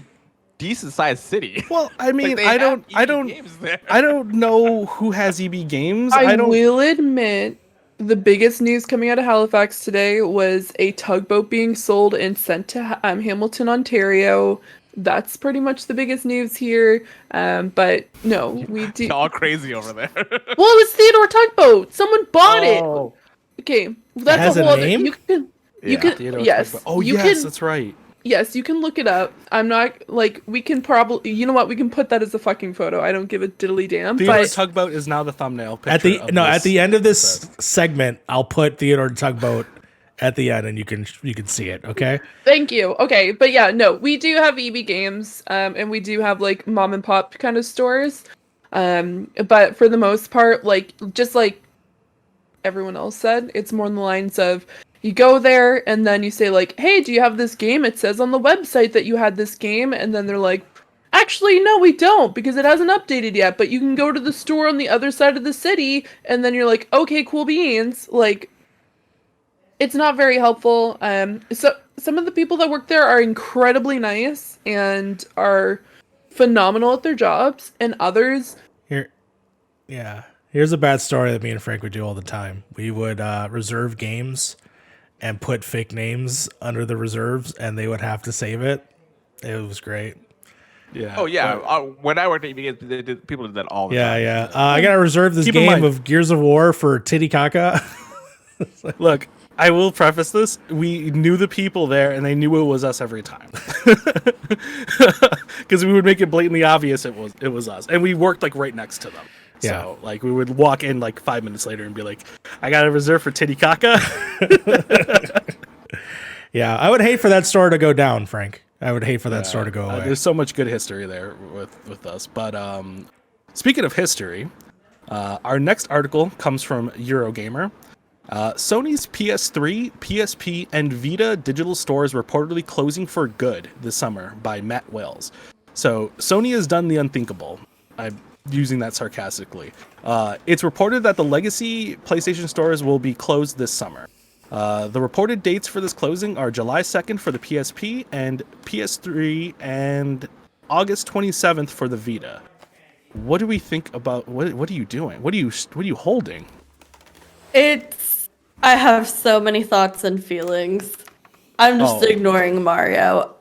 decent sized city. Well, I mean, Like, they I have don't games there. I don't know who has EB Games. I don't. will admit, the biggest news coming out of Halifax today was a tugboat being sold and sent to Hamilton, Ontario. That's pretty much the biggest news here. But no, we do. It's all crazy over there. Well, it was Theodore Tugboat. Someone bought it. Okay, that's has a a whole name? You can. Theodore Yes. Tugboat. Oh, you yes, can, that's right. Yes, you can look it up. I'm not like we can probably. You know what? We can put that as a fucking photo. I don't give a diddly damn. Theodore But Tugboat is now the thumbnail picture. At the of this end of this episode. segment, I'll put Theodore Tugboat at the end, and you can see it. Okay. thank you. Okay, but yeah, no, we do have EB Games, and we do have like mom and pop kind of stores. But for the most part, like just like everyone else said, it's more on the lines of you go there and then you say like, "Hey, do you have this game? It says on the website that you had this game," and then they're like, "Actually, no, we don't because it hasn't updated yet. But you can go to the store on the other side of the city," and then you're like, "Okay, cool beans." Like, it's not very helpful. So some of the people that work there are incredibly nice and are phenomenal at their jobs, and others. Here's a bad story that me and Frank would do all the time. We would reserve games and put fake names under the reserves, and they would have to save it. It was great. Yeah. Oh yeah, when I worked at EB Games, people did that all the time. Yeah. I gotta reserve this Keep in game mind- of Gears of War for Titicaca. Look, I will preface this. We knew the people there, and they knew it was us every time, because we would make it blatantly obvious it was us, and we worked like right next to them. Yeah. So like we would walk in like 5 minutes later and be like, "I got a reserve for Titicaca." Yeah, I would hate for that store to go down, Frank. I would hate for that store to go away. There's so much good history there with us. But speaking of history, our next article comes from Eurogamer. Sony's PS3, PSP, and Vita digital stores reportedly closing for good this summer by Matt Wells. So Sony has done the unthinkable. I'm using that sarcastically. It's reported that the legacy PlayStation stores will be closed this summer. The reported dates for this closing are July 2nd for the PSP and PS3 and August 27th for the Vita. What do we think about what are you doing? What are you holding? I have so many thoughts and feelings. I'm just Oh. ignoring Mario.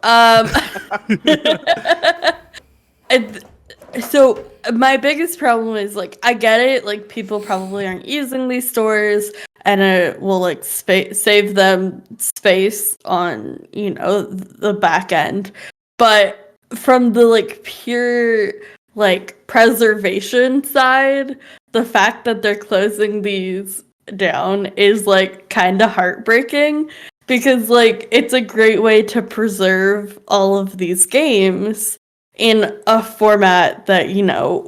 So my biggest problem is like I get it, like people probably aren't using these stores and it will like save them space on, the back end. But from the like pure like preservation side, the fact that they're closing these down is like kind of heartbreaking because like it's a great way to preserve all of these games in a format that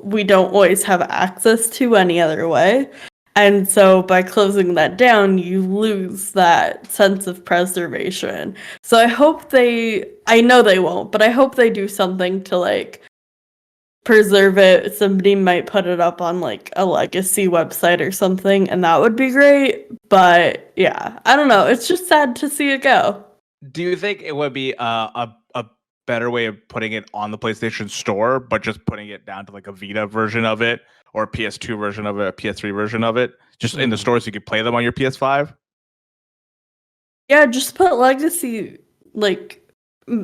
we don't always have access to any other way. And so by closing that down, you lose that sense of preservation. So I know they won't, but I hope they do something to like preserve it. Somebody might put it up on like a legacy website or something, and that would be great. But yeah, I don't know. It's just sad to see it go. Do you think it would be a better way of putting it on the PlayStation Store, but just putting it down to like a Vita version of it, or a PS2 version of it, a PS3 version of it, just in the stores so you could play them on your PS5? Yeah, just put legacy like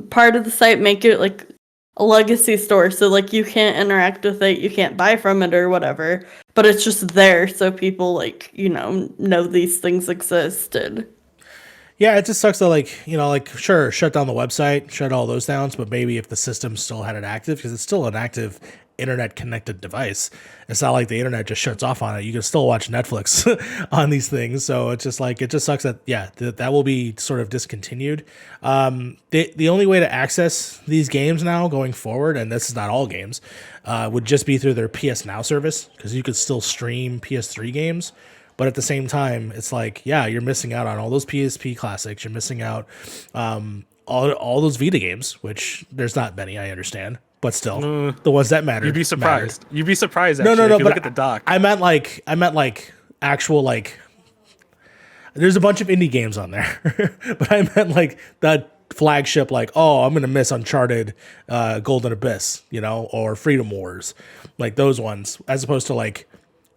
part of the site, make it like a legacy store, so like you can't interact with it, you can't buy from it or whatever, but it's just there so people like know these things existed. Yeah, it just sucks that sure, shut down the website, shut all those down, but maybe if the system still had it active, because it's still an active internet connected device. It's not like the internet just shuts off on it. You can still watch Netflix on these things. So it's just like, it just sucks that, that will be sort of discontinued. The only way to access these games now going forward, and this is not all games, would just be through their PS Now service, because you could still stream PS3 games. But at the same time, it's like, you're missing out on all those PSP classics. You're missing out all those Vita games, which there's not many, I understand. But still, the ones that matter. You'd be surprised. Mattered. You'd be surprised. Actually, No. If you But look at the doc. I meant like actual like. There's a bunch of indie games on there, but I meant like that flagship. Like, oh, I'm gonna miss Uncharted, Golden Abyss, or Freedom Wars, like those ones, as opposed to like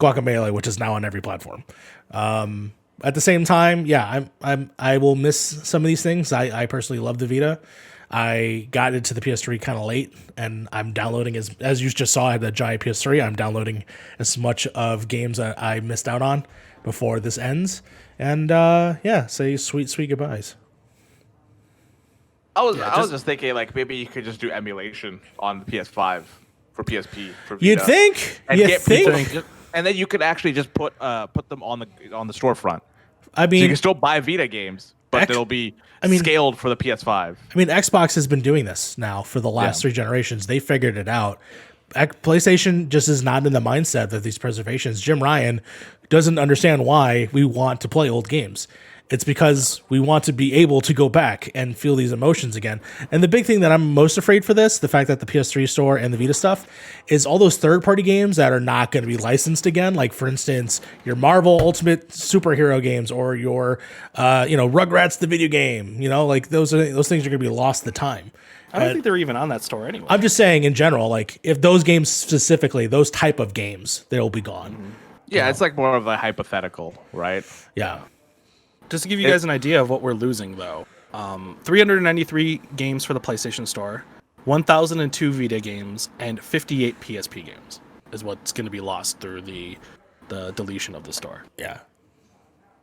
Guacamelee, which is now on every platform. At the same time, I will miss some of these things. I personally love the Vita. I got into the PS3 kind of late, and I'm downloading as you just saw. I had the giant PS3. I'm downloading as much of games that I missed out on before this ends, and say sweet goodbyes. I was just thinking like maybe you could just do emulation on the PS5 for PSP. For Vita, You'd think? And then you could actually just put them on the storefront. I mean, so you can still buy Vita games, but they'll be scaled for the PS5. I mean, Xbox has been doing this now for the last 3 generations. They figured it out. PlayStation just is not in the mindset of these preservations. Jim Ryan doesn't understand why we want to play old games. It's because we want to be able to go back and feel these emotions again. And the big thing that I'm most afraid for this, the fact that the PS3 store and the Vita stuff, is all those third-party games that are not going to be licensed again. Like, for instance, your Marvel Ultimate Superhero games, or your, Rugrats the video game. Like those things are going to be lost to time. I don't think they're even on that store anyway. I'm just saying in general, like if those games specifically, those type of games, they'll be gone. Mm-hmm. Yeah, it's like more of a hypothetical, right? Yeah. Just to give you guys an idea of what we're losing, though, 393 games for the PlayStation Store, 1,002 Vita games, and 58 PSP games is what's going to be lost through the deletion of the store. Yeah.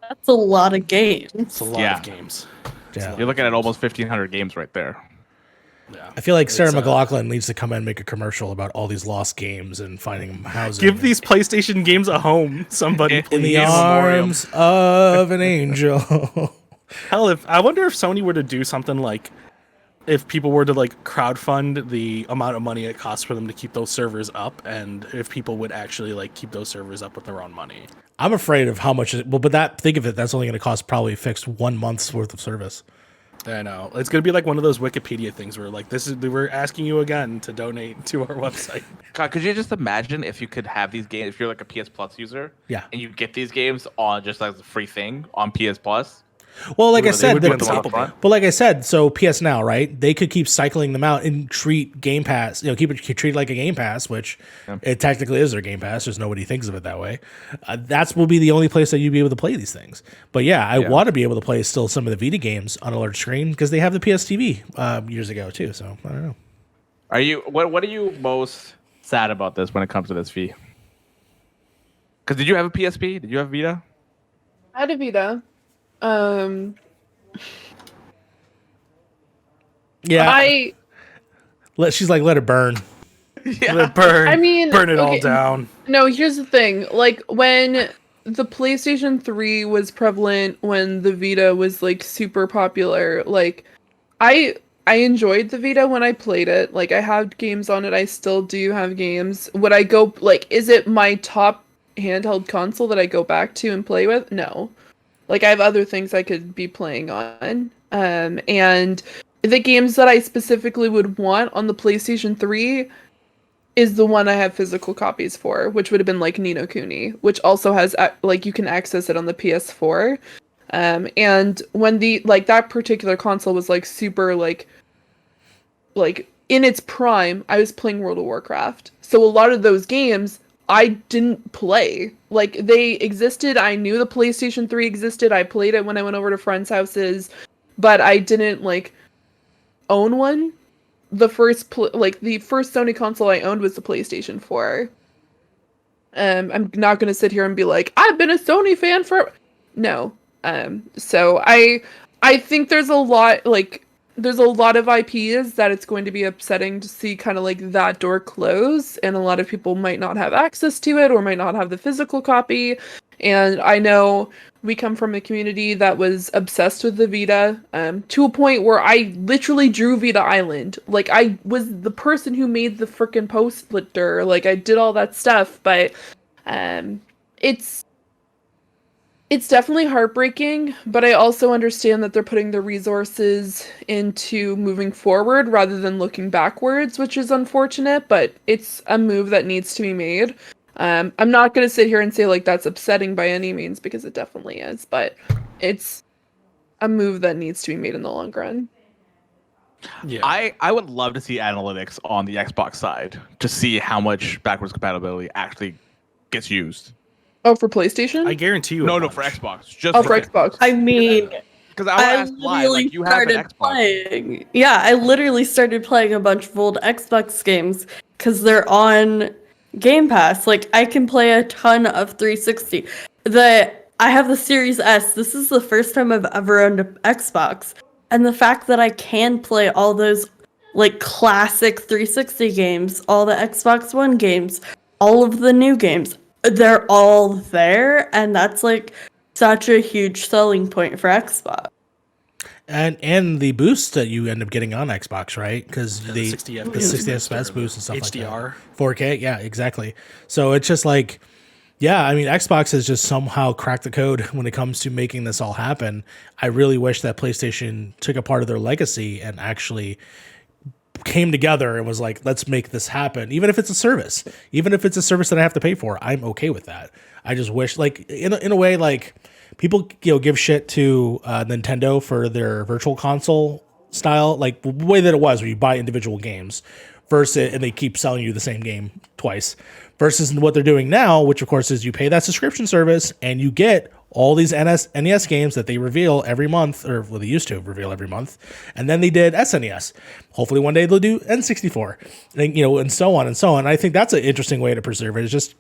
That's a lot of games. It's a lot of games. Yeah. You're looking at almost 1,500 games right there. Yeah. I feel like Sarah McLachlan needs to come in and make a commercial about all these lost games and finding housing. Give these PlayStation games a home, somebody, please. In the arms of an angel. Hell, I wonder if Sony were to do something like, if people were to like crowdfund the amount of money it costs for them to keep those servers up, and if people would actually like keep those servers up with their own money. I'm afraid of how much. Think of it. That's only going to cost probably fixed 1 month's worth of service. I know. It's going to be like one of those Wikipedia things where like, we're asking you again to donate to our website. God, could you just imagine if you could have these games, if you're like a PS Plus user, and you get these games on just like a free thing on PS Plus? Well, like I said, but like I said, so PS Now, right? They could keep cycling them out and treat Game Pass, treat it like a Game Pass, which it technically is their Game Pass. Just nobody thinks of it that way. That will be the only place that you'd be able to play these things. But I want to be able to play still some of the Vita games on a large screen because they have the PS TV years ago too. So I don't know. What are you most sad about this when it comes to this fee? Because did you have a PSP? Did you have Vita? I had a Vita. She's like, let it burn. Let it burn. I mean, burn it all down. No, here's the thing. Like, when the PlayStation 3 was prevalent, when the Vita was like super popular, like I enjoyed the Vita when I played it. Like, I had games on it. I still do have games. Would I go, like, is it my top handheld console that I go back to and play with? No. Like, I have other things I could be playing on. And the games that I specifically would want on the PlayStation 3 is the one I have physical copies for, which would have been, like, Ni no Kuni, which also has, like, you can access it on the PS4. And when that particular console was, like, super, like, in its prime, I was playing World of Warcraft. So a lot of those games I didn't play. Like, they existed. I knew the PlayStation 3 existed. I played it when I went over to friends' houses, but I didn't, like, own one. The first Sony console I owned was the PlayStation 4. I'm not going to sit here and be like, I've been a Sony fan for... No. So I think there's a lot, like, there's a lot of IPs that it's going to be upsetting to see kind of like that door close, and a lot of people might not have access to it or might not have the physical copy. And I know we come from a community that was obsessed with the Vita, to a point where I literally drew Vita Island. Like, I was the person who made the frickin' post-splitter. Like, I did all that stuff, but it's definitely heartbreaking, but I also understand that they're putting the resources into moving forward rather than looking backwards, which is unfortunate, but it's a move that needs to be made. I'm not going to sit here and say like that's upsetting by any means, because it definitely is, but it's a move that needs to be made in the long run. Yeah. I would love to see analytics on the Xbox side to see how much backwards compatibility actually gets used. Oh, for PlayStation? I guarantee you. No, for Xbox. Just for Xbox. I mean, because I was live, like, you have an Xbox. Playing. Yeah, I literally started playing a bunch of old Xbox games because they're on Game Pass. Like, I can play a ton of 360. I have the Series S. This is the first time I've ever owned an Xbox. And the fact that I can play all those, like, classic 360 games, all the Xbox One games, all of the new games, they're all there, and that's like such a huge selling point for Xbox. And the boost that you end up getting on Xbox, right? Because the 60 FPS boost and stuff HDR. like that. 4K, yeah, exactly. So it's just like, yeah, I mean, Xbox has just somehow cracked the code when it comes to making this all happen. I really wish that PlayStation took a part of their legacy and actually came together and was like, let's make this happen. Even if it's a service that I have to pay for, I'm okay with that. I just wish, like, in a way, like, people, give shit to Nintendo for their virtual console style, like the way that it was where you buy individual games versus, and they keep selling you the same game twice, versus what they're doing now, which of course is you pay that subscription service and you get all these NES games that they reveal every month, or well, they used to reveal every month, and then they did SNES. Hopefully one day they'll do N64, and and so on and so on. I think that's an interesting way to preserve it. It's just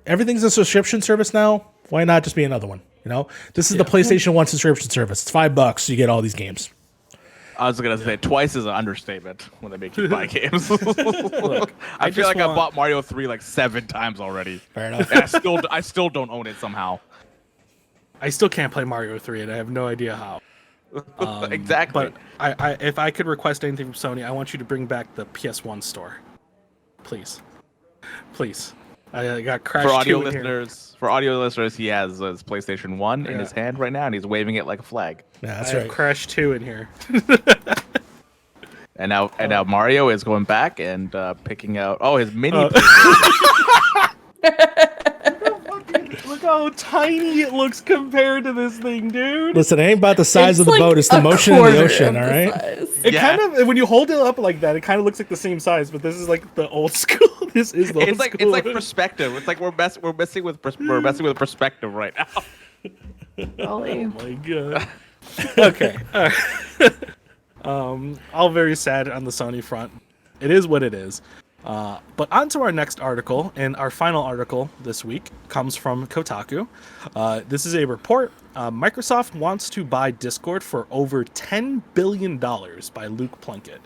everything's a subscription service now. Why not just be another one? This is the PlayStation 1 subscription service. It's $5. You get all these games. I was gonna say twice is an understatement when they make you buy games. Look, I feel like I bought Mario 3 like 7 times already. Fair enough. And I still don't own it somehow. I still can't play Mario 3, and I have no idea how. Exactly. But if I could request anything from Sony, I want you to bring back the PS1 store, please. I got Crash for audio 2 in listeners. Here. For audio listeners, he has his PlayStation 1 in his hand right now, and he's waving it like a flag. Yeah, that's I right. have Crash 2 in here. And now Mario is going back and picking out his mini. Look how tiny it looks compared to this thing, dude. Listen, it ain't about the size of the boat; it's the motion in the ocean. All right. It kind of, when you hold it up like that, it kind of looks like the same size. But this is like the old school. This is the old school. It's like perspective. It's like we're messing with perspective right now. Oh my god. Okay. All right. All very sad on the Sony front. It is what it is. But on to our next article, and our final article this week comes from Kotaku. This is a report. Microsoft wants to buy Discord for over $10 billion by Luke Plunkett.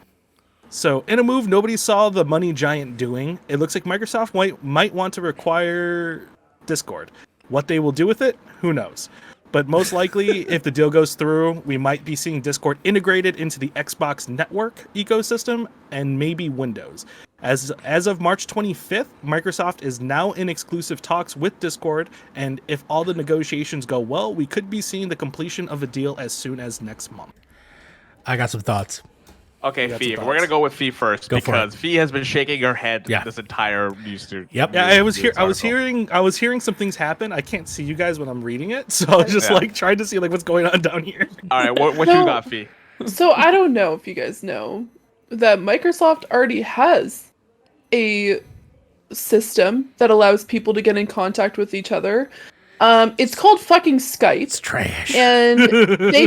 So, in a move nobody saw the money giant doing, it looks like Microsoft might want to acquire Discord. What they will do with it, who knows? But most likely, if the deal goes through, we might be seeing Discord integrated into the Xbox network ecosystem and maybe Windows. As of March 25th, Microsoft is now in exclusive talks with Discord, and if all the negotiations go well, we could be seeing the completion of a deal as soon as next month. I got some thoughts. Okay, Fee. We're gonna go with Fee first because Fee has been shaking her head this entire news. Yep. Yeah, I was hearing some things happen. I can't see you guys when I'm reading it, so I was just like trying to see like what's going on down here. All right, what you got, Fee? So I don't know if you guys know that Microsoft already has a system that allows people to get in contact with each other. It's called fucking Skype. It's trash. And they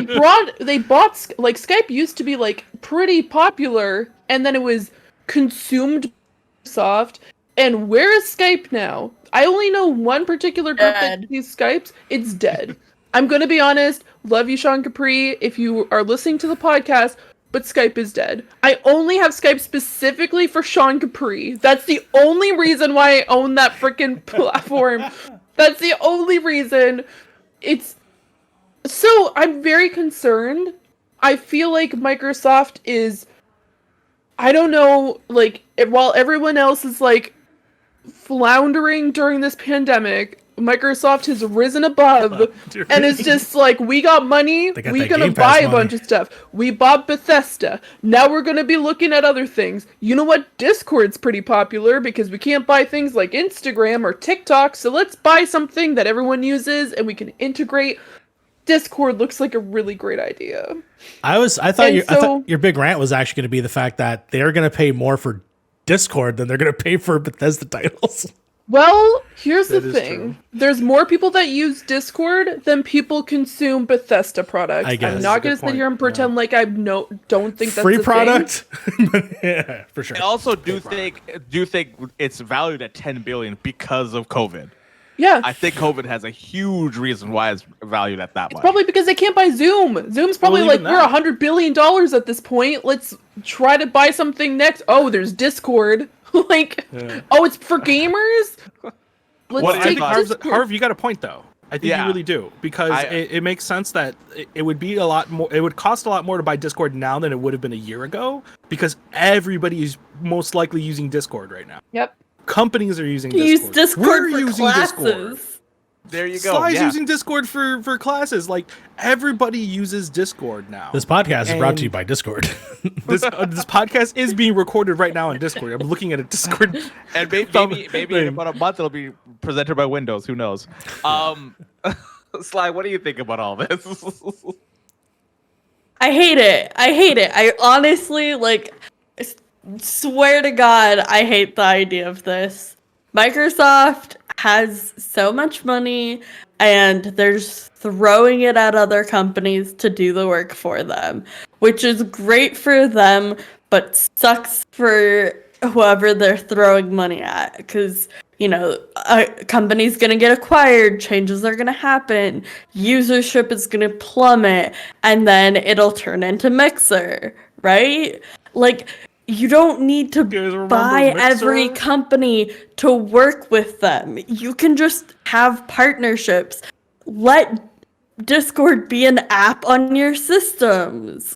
bought like Skype used to be like pretty popular, and then it was consumed by Microsoft. And where is Skype now? I only know one particular group that uses Skypes. It's dead. I'm gonna be honest. Love you, Sean Capri. If you are listening to the podcast, but Skype is dead. I only have Skype specifically for Sean Capri. That's the only reason why I own that freaking platform. That's the only reason. So I'm very concerned. I feel like Microsoft is, I don't know, like, while everyone else is like floundering during this pandemic, Microsoft has risen above and is just like, we got money, we're gonna buy a bunch of stuff. We bought Bethesda. Now we're gonna be looking at other things. You know what? Discord's pretty popular because we can't buy things like Instagram or TikTok, so let's buy something that everyone uses and we can integrate. Discord looks like a really great idea. I thought your big rant was actually going to be the fact that they're going to pay more for Discord than they're going to pay for Bethesda titles. Well, here's the thing. True. There's more people that use Discord than people consume Bethesda products. I guess. I'm not going to sit here and pretend like I don't think that's free product. Yeah, for sure. I also do think it's valued at $10 billion because of COVID. Yeah. I think COVID has a huge reason why it's valued at that much. It's probably because they can't buy Zoom. Zoom's probably like, we're $100 billion at this point. Let's try to buy something next. Oh, there's Discord. Oh, it's for gamers? Let's take Discord. Harv, you got a point, though. I think you really do. Because it makes sense that it would be a lot more, it would cost a lot more to buy Discord now than it would have been a year ago. Because everybody is most likely using Discord right now. Yep. Companies are using Discord. Use Discord We're for using classes. Discord. There you go. Sly's using Discord for classes. Like, everybody uses Discord now. This podcast is brought to you by Discord. This podcast is being recorded right now on Discord. I'm looking at a Discord. And maybe in about a month it'll be presented by Windows. Who knows? Sly, what do you think about all this? I hate it. I honestly, swear to God, I hate the idea of this. Microsoft has so much money and they're just throwing it at other companies to do the work for them, which is great for them, but sucks for whoever they're throwing money at. Because, a company's going to get acquired, changes are going to happen, usership is going to plummet, and then it'll turn into Mixer, right? You don't need to buy every company to work with them. You can just have partnerships. Let Discord be an app on your systems.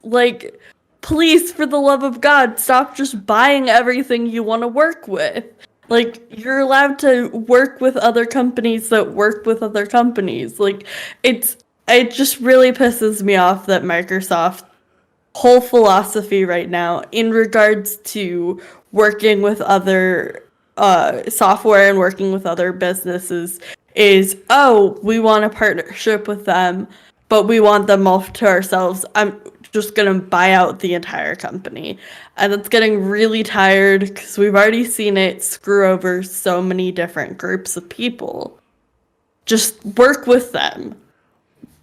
Please, for the love of God, stop just buying everything you want to work with. You're allowed to work with other companies that work with other companies. It just really pisses me off that Microsoft whole philosophy right now in regards to working with other software and working with other businesses is, we want a partnership with them, but we want them all to ourselves. I'm just going to buy out the entire company. And it's getting really tired because we've already seen it screw over so many different groups of people. Just work with them.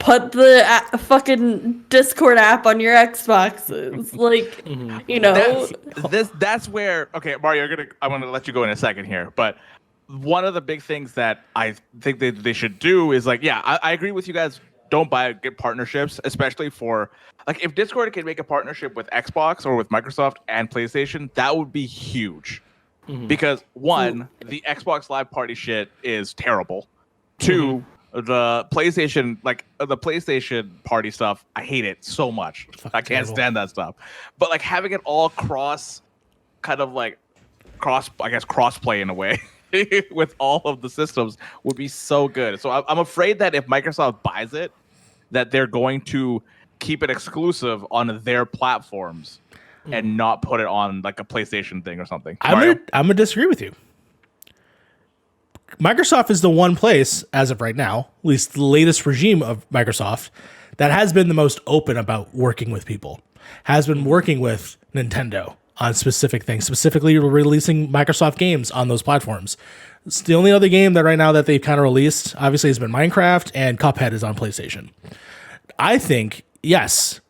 Put the fucking Discord app on your Xboxes, That's where. Okay, Mario, I'm gonna let you go in a second here, but one of the big things that I think they should do is I agree with you guys. Don't buy good partnerships, especially for if Discord can make a partnership with Xbox or with Microsoft and PlayStation, that would be huge. Because one, the Xbox Live Party shit is terrible. Two. The PlayStation party stuff, I hate it so much. I can't stand that stuff. But having it all cross play in a way with all of the systems would be so good. So I'm afraid that if Microsoft buys it, that they're going to keep it exclusive on their platforms and not put it on a PlayStation thing or something. I'm gonna disagree with you. Microsoft is the one place, as of right now, at least the latest regime of Microsoft, that has been the most open about working with people, has been working with Nintendo on specific things, specifically releasing Microsoft games on those platforms. It's the only other game that right now that they've kind of released, obviously, has been Minecraft, and Cuphead is on PlayStation. I think, yes,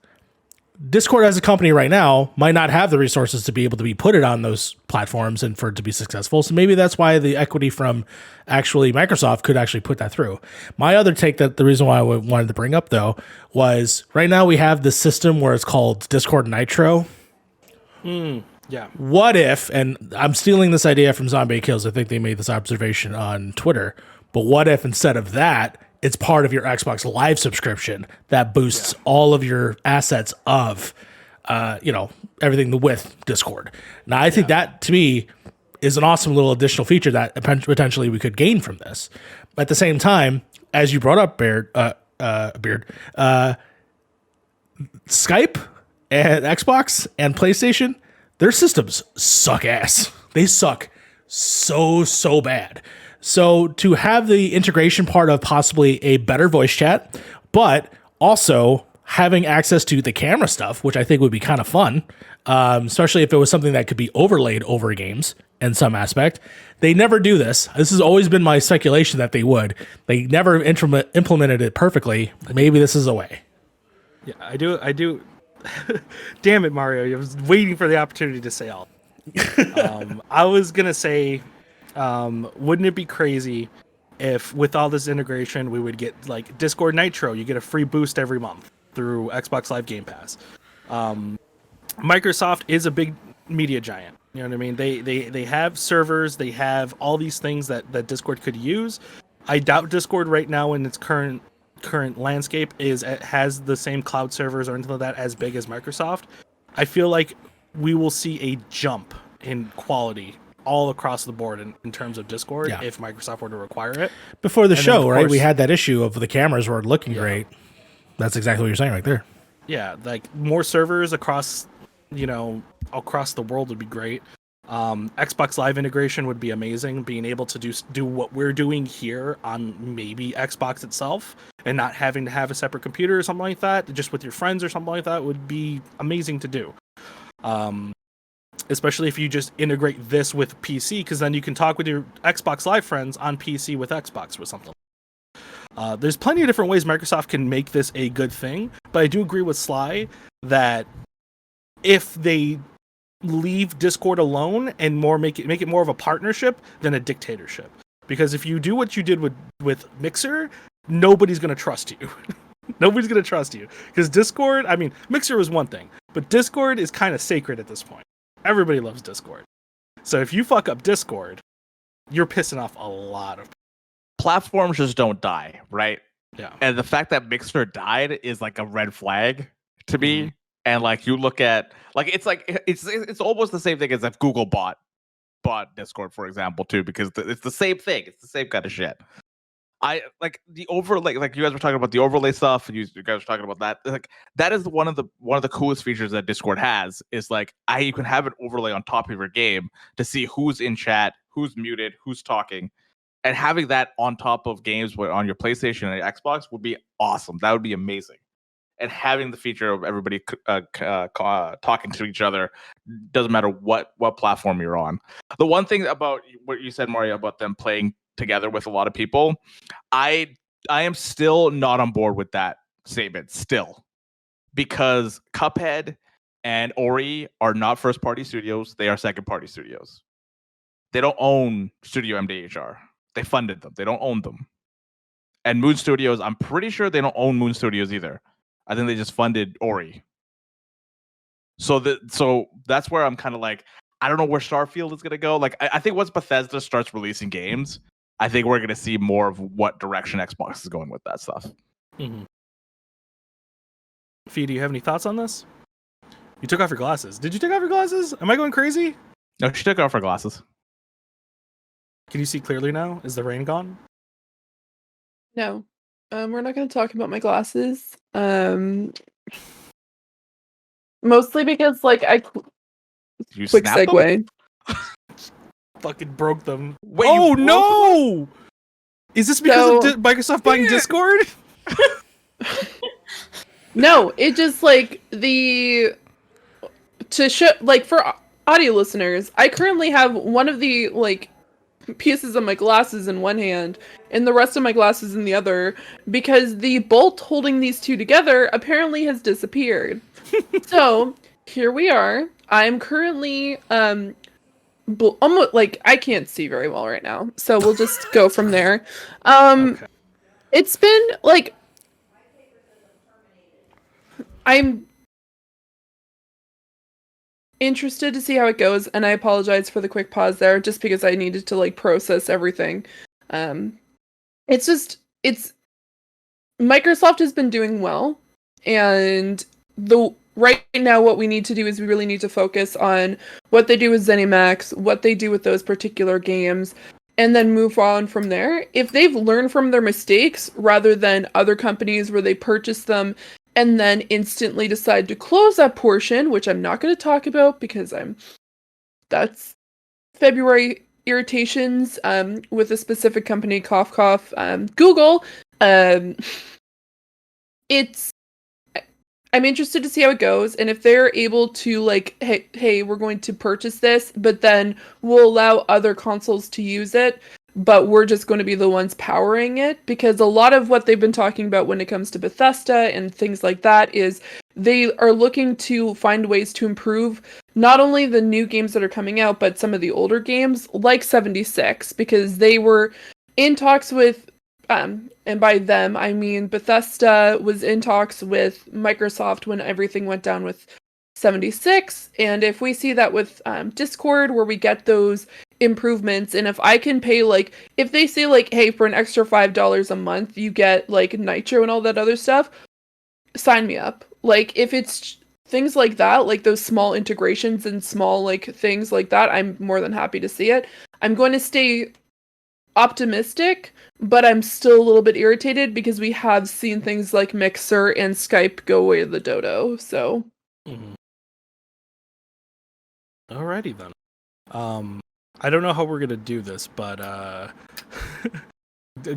Discord as a company right now might not have the resources to be able to be put it on those platforms and for it to be successful. So maybe that's why the equity from actually Microsoft could actually put that through. My other take, that the reason why I wanted to bring up though was right now we have this system where it's called Discord Nitro. Yeah. What if, and I'm stealing this idea from Zombie Kills, I think they made this observation on Twitter, but what if instead of that, it's part of your Xbox Live subscription that boosts all of your assets of, everything with Discord. Now, I think that, to me, is an awesome little additional feature that potentially we could gain from this. But at the same time, as you brought up, Beard, Skype and Xbox and PlayStation, their systems suck ass. They suck so bad. So to have the integration part of possibly a better voice chat, but also having access to the camera stuff, which I think would be kind of fun, especially if it was something that could be overlaid over games in some aspect. They never do this. This has always been my speculation that they would. They never implemented it perfectly. Maybe this is a way. Yeah, I do. Damn it, Mario. I was waiting for the opportunity to say all. I was going to say, wouldn't it be crazy if with all this integration, we would get like Discord Nitro, you get a free boost every month through Xbox Live Game Pass. Microsoft is a big media giant. You know what I mean? They have servers, they have all these things that Discord could use. I doubt Discord right now in its current landscape has the same cloud servers or anything like that as big as Microsoft. I feel like we will see a jump in quality all across the board in terms of Discord if Microsoft were to require it. Before the show, right? We had that issue of the cameras were looking great. That's exactly what you're saying right there. Yeah, like more servers across the world would be great. Xbox Live integration would be amazing. Being able to do what we're doing here on maybe Xbox itself and not having to have a separate computer or something like that, just with your friends or something like that, would be amazing to do. Especially if you just integrate this with PC, because then you can talk with your Xbox Live friends on PC with Xbox or something. There's plenty of different ways Microsoft can make this a good thing, but I do agree with Sly that if they leave Discord alone and make it more of a partnership than a dictatorship, because if you do what you did with Mixer, nobody's going to trust you. Nobody's going to trust you, because Discord, I mean, Mixer was one thing, but Discord is kind of sacred at this point. Everybody loves Discord. So if you fuck up Discord, you're pissing off a lot of people. Platforms just don't die, right? Yeah. And the fact that Mixer died is like a red flag to me. And like you look at it's almost the same thing as if Google bought Discord, for example, too, because it's the same thing. It's the same kind of shit. I like the overlay, like you guys were talking about the overlay stuff, and you guys were talking about that. Like that is one of the coolest features that Discord has, is like you can have an overlay on top of your game to see who's in chat, who's muted, who's talking, and having that on top of games on your PlayStation and Xbox would be awesome. That would be amazing. And having the feature of everybody talking to each other, doesn't matter what platform you're on. The one thing about what you said, Mario, about them playing together with a lot of people, I am still not on board with that statement still, because Cuphead and Ori are not first party studios, they are second party studios. They don't own Studio MDHR. They funded them. They don't own them. And Moon Studios, I'm pretty sure they don't own Moon Studios either. I think they just funded Ori. So that's where I'm kind of like, I don't know where Starfield is going to go. Like, I think once Bethesda starts releasing games, I think we're going to see more of what direction Xbox is going with that stuff. Mm-hmm. Fee, do you have any thoughts on this? You took off your glasses. Did you take off your glasses? Am I going crazy? No, she took off her glasses. Can you see clearly now? Is the rain gone? No. We're not going to talk about my glasses. Mostly because, like, You quick snapped segue. Fucking broke them. Wait, oh you broke no! Is this because of Microsoft buying Discord? No, it just like to show, like, for audio listeners, I currently have one of the like pieces of my glasses in one hand and the rest of my glasses in the other because the bolt holding these two together apparently has disappeared. So here we are. I'm currently almost like I can't see very well right now, so we'll just go from there. Okay. It's been like I'm interested to see how it goes, and I apologize for the quick pause there, just because I needed to like process everything. It's Microsoft has been doing well, and right now what we need to do is we really need to focus on what they do with ZeniMax, what they do with those particular games, and then move on from there. If they've learned from their mistakes rather than other companies where they purchase them and then instantly decide to close that portion, which I'm not going to talk about because that's February irritations with a specific company, cough cough, Google. I'm interested to see how it goes, and if they're able to like, hey, we're going to purchase this, but then we'll allow other consoles to use it, but we're just going to be the ones powering it, because a lot of what they've been talking about when it comes to Bethesda and things like that is they are looking to find ways to improve not only the new games that are coming out, but some of the older games like 76, because they were in talks with and by them, I mean Bethesda was in talks with Microsoft when everything went down with 76. And if we see that with Discord, where we get those improvements, and if I can pay, like, if they say, like, hey, for an extra $5 a month, you get, like, Nitro and all that other stuff, sign me up. Like, if it's things like that, like those small integrations and small, like, things like that, I'm more than happy to see it. I'm going to stay optimistic, but I'm still a little bit irritated because we have seen things like Mixer and Skype go away to the dodo. So, Alrighty then. I don't know how we're gonna do this, but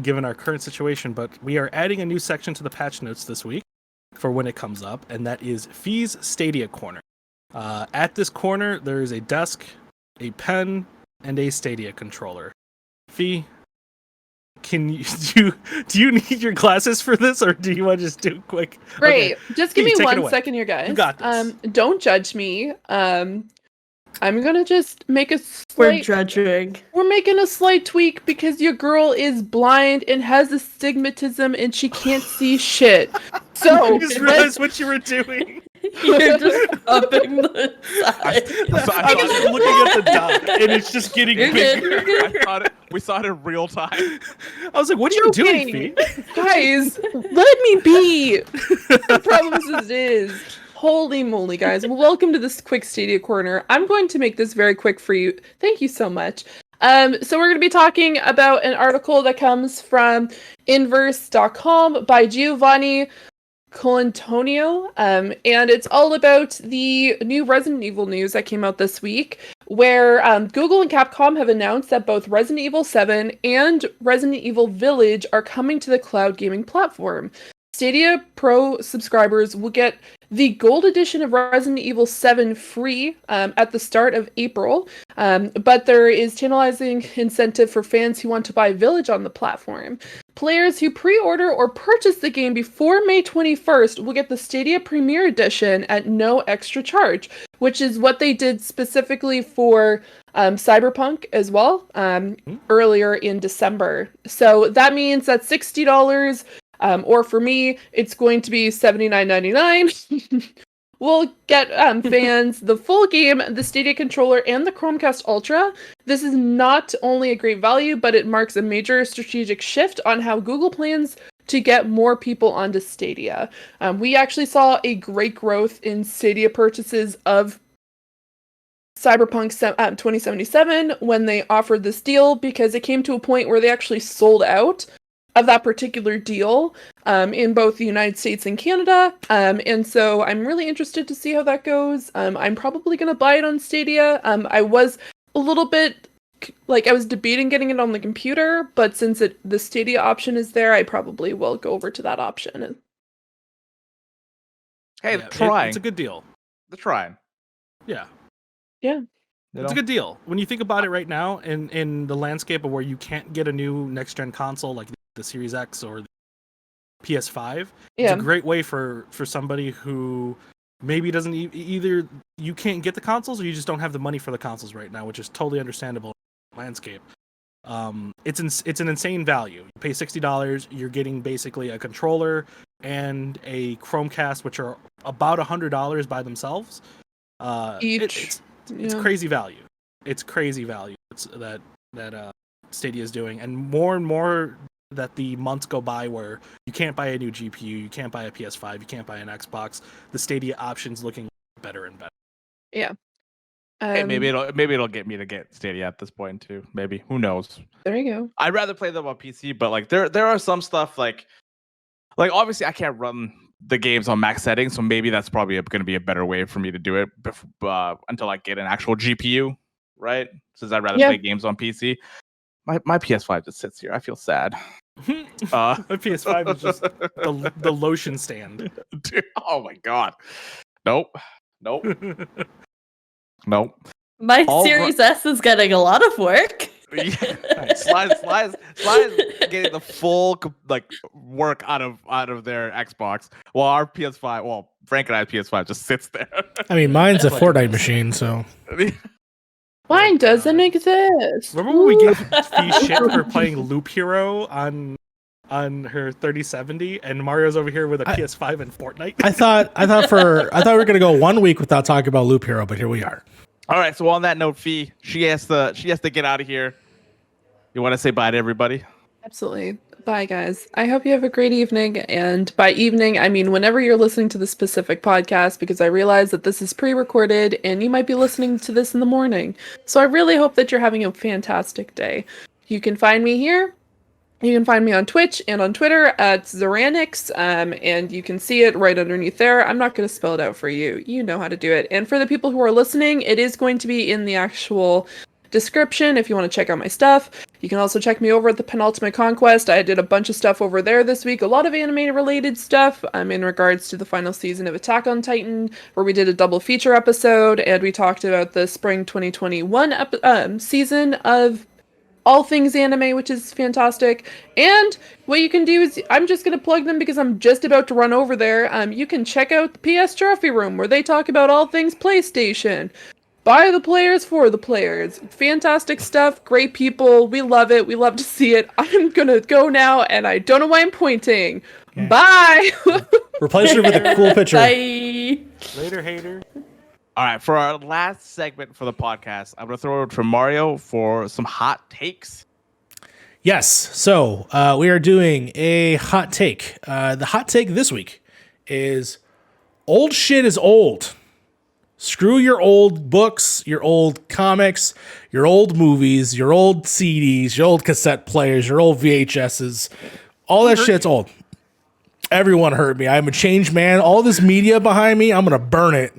given our current situation, but we are adding a new section to the patch notes this week for when it comes up, and that is Fee's Stadia Corner. At this corner, there is a desk, a pen, and a Stadia controller. Fee, do you need your glasses for this, or do you want to just do quick? Great. Okay. Just give Fee, me take it 1 away. second here, guys. You got this. Don't judge me. I'm gonna just make a We're slight... judging. We're making a slight tweak because your girl is blind and has astigmatism and she can't see shit. So I just realized what you were doing. You're just upping the size. I was looking at the dot, and it's just getting You're good, bigger. you're good. We saw it in real time. I was like, "What are you doing, Joking. Fee?" Guys, let me be. The problem is holy moly, guys. Well, welcome to this quick Stadia Corner. I'm going to make this very quick for you. Thank you so much. So we're going to be talking about an article that comes from inverse.com by Giovanni Colantonio, and it's all about the new Resident Evil news that came out this week, where Google and Capcom have announced that both Resident Evil 7 and Resident Evil Village are coming to the cloud gaming platform. Stadia Pro subscribers will get the Gold Edition of Resident Evil 7 free at the start of April, but there is tantalizing incentive for fans who want to buy Village on the platform. Players who pre-order or purchase the game before May 21st will get the Stadia Premier Edition at no extra charge, which is what they did specifically for Cyberpunk as well earlier in December. So that means that $60, or for me, it's going to be $79.99. We'll get fans the full game, the Stadia controller, and the Chromecast Ultra. This is not only a great value, but it marks a major strategic shift on how Google plans to get more people onto Stadia. We actually saw a great growth in Stadia purchases of Cyberpunk 2077 when they offered this deal, because it came to a point where they actually sold out of that particular deal in both the United States and Canada. And so I'm really interested to see how that goes. I'm probably going to buy it on Stadia. I was a little bit, like, I was debating getting it on the computer, but since the Stadia option is there, I probably will go over to that option. Hey, Yeah, trying. it's a good deal. The trying. Yeah. Yeah. It's a good deal. When you think about it right now, in the landscape of where you can't get a new next-gen console like the Series X or the PS5, it's a great way for somebody who maybe doesn't either you can't get the consoles or you just don't have the money for the consoles right now, which is totally understandable in the landscape. It's an insane value. You pay $60, you're getting basically a controller and a Chromecast, which are about $100 by themselves. Each. It's crazy value. It's crazy value. It's that Stadia is doing, and more that the months go by where you can't buy a new GPU, you can't buy a PS5, you can't buy an Xbox. The Stadia options looking better and better. Yeah. Hey, maybe it'll get me to get Stadia at this point too. Maybe, who knows? There you go. I'd rather play them on PC, but like there are some stuff like obviously I can't run the games on max settings, so maybe that's probably going to be a better way for me to do it until I get an actual GPU, right? Since I'd rather play games on PC. My PS5 just sits here. I feel sad. My PS5 is just the lotion stand. Dude, oh my god. Nope. My Series S is getting a lot of work. Yeah. Slide's getting the full work out of their Xbox, while our PS5, Frank and I's PS5 just sits there. I mean, mine's a Fortnite machine, so Mine doesn't exist. Remember when we gave Fee shit for playing Loop Hero on her 3070, and Mario's over here with a PS5 and Fortnite? I thought we were gonna go 1 week without talking about Loop Hero, but here we are. All right, so on that note, Fee, she has to get out of here. You want to say bye to everybody? Absolutely. Bye, guys. I hope you have a great evening. And by evening, I mean whenever you're listening to this specific podcast, because I realize that this is pre-recorded and you might be listening to this in the morning. So I really hope that you're having a fantastic day. You can find me here. You can find me on Twitch and on Twitter at Zeranix, and you can see it right underneath there. I'm not going to spell it out for you. You know how to do it. And for the people who are listening, it is going to be in the actual description if you want to check out my stuff. You can also check me over at the Penultimate Conquest. I did a bunch of stuff over there this week, a lot of anime-related stuff in regards to the final season of Attack on Titan, where we did a double feature episode, and we talked about the spring 2021 season of all things anime, which is fantastic. And what you can do is, I'm just going to plug them because I'm just about to run over there. You can check out the PS Trophy Room, where they talk about all things PlayStation. By the players, for the players. Fantastic stuff, great people, we love it, we love to see it. I'm gonna go now, and I don't know why I'm pointing. Okay. Bye! Replace her with a cool picture. Bye! Later, hater. All right, for our last segment for the podcast, I'm going to throw it over to Mario for some hot takes. Yes, so we are doing a hot take. The hot take this week is old shit is old. Screw your old books, your old comics, your old movies, your old CDs, your old cassette players, your old VHSs. All that shit's old. Everyone hurt me. I'm a changed man. All this media behind me, I'm going to burn it.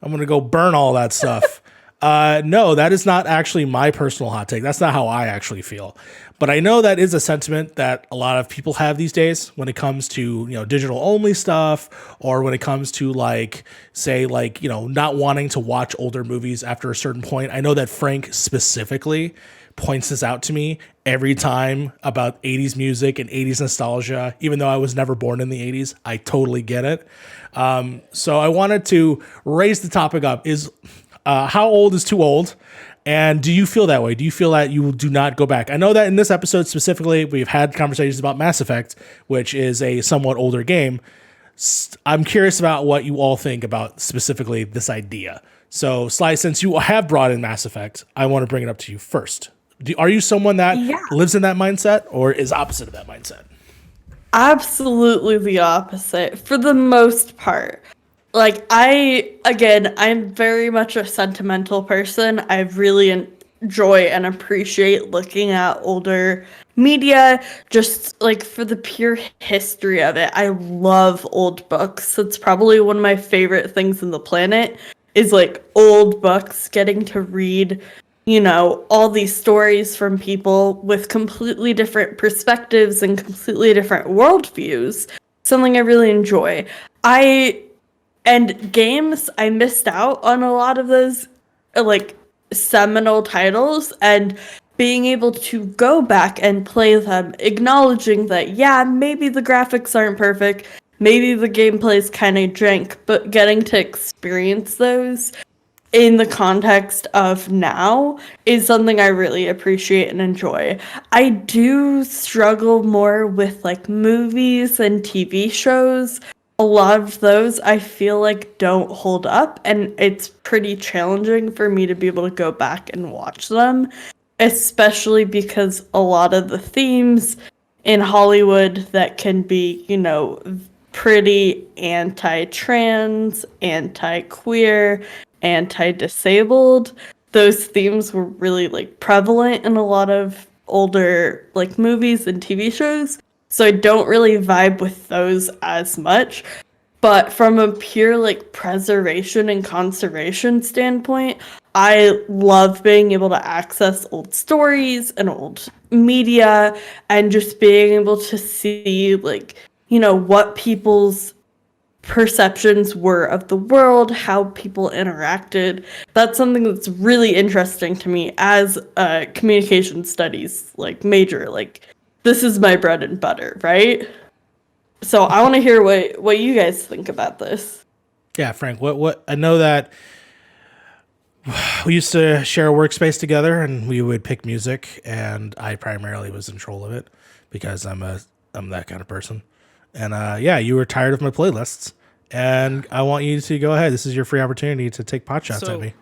I'm going to go burn all that stuff. No, that is not actually my personal hot take. That's not how I actually feel. But I know that is a sentiment that a lot of people have these days when it comes to, digital only stuff, or when it comes to not wanting to watch older movies after a certain point. I know that Frank specifically points this out to me every time about 80s music and 80s nostalgia. Even though I was never born in the 80s, I totally get it. So I wanted to raise the topic up. Is how old is too old? And do you feel that way? Do you feel that you do not go back? I know that in this episode specifically, we've had conversations about Mass Effect, which is a somewhat older game. I'm curious about what you all think about specifically this idea. So, Sly, since you have brought in Mass Effect, I want to bring it up to you first. Are you someone that lives in that mindset or is opposite of that mindset? Absolutely the opposite, for the most part. I'm very much a sentimental person. I really enjoy and appreciate looking at older media, just for the pure history of it. I love old books. It's probably one of my favorite things on the planet is old books, getting to read, all these stories from people with completely different perspectives and completely different worldviews. Something I really enjoy. And games, I missed out on a lot of those, seminal titles and being able to go back and play them, acknowledging that, yeah, maybe the graphics aren't perfect, maybe the gameplay's kind of jank, but getting to experience those in the context of now is something I really appreciate and enjoy. I do struggle more with like movies and TV shows. A lot of those I feel like don't hold up, and it's pretty challenging for me to be able to go back and watch them, especially because a lot of the themes in Hollywood that can be, pretty anti-trans, anti-queer, anti-disabled, those themes were really like prevalent in a lot of older like movies and TV shows. So I don't really vibe with those as much. But from a pure like preservation and conservation standpoint, I love being able to access old stories and old media and just being able to see like, what people's perceptions were of the world, how people interacted. That's something that's really interesting to me as a communication studies like major. Like this is my bread and butter, right? So I want to hear what you guys think about this. Yeah, Frank, what I know that we used to share a workspace together and we would pick music, and I primarily was in control of it because I'm that kind of person. And yeah, you were tired of my playlists, and I want you to go ahead. This is your free opportunity to take pot shots at me.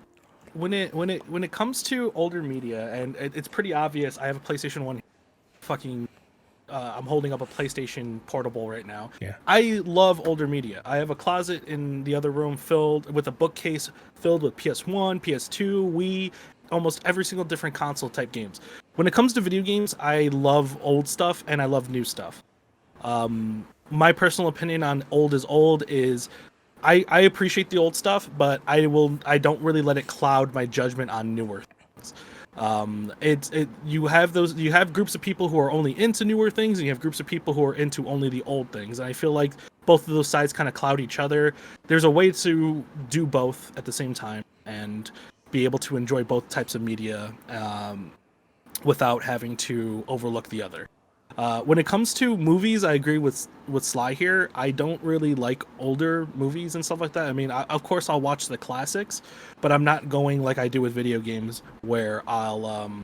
When it comes to older media, and it's pretty obvious, I have a PlayStation 1 fucking I'm holding up a PlayStation Portable right now. Yeah. I love older media. I have a closet in the other room filled with a bookcase filled with PS1, PS2, Wii, almost every single different console type games. When it comes to video games, I love old stuff and I love new stuff. My personal opinion on old is old is I appreciate the old stuff, but I don't really let it cloud my judgment on newer things. You have groups of people who are only into newer things, and you have groups of people who are into only the old things. And I feel like both of those sides kind of cloud each other. There's a way to do both at the same time and be able to enjoy both types of media without having to overlook the other. When it comes to movies, I agree with Sly here. I don't really like older movies and stuff like that. I mean, of course, I'll watch the classics, but I'm not going like I do with video games, where I'll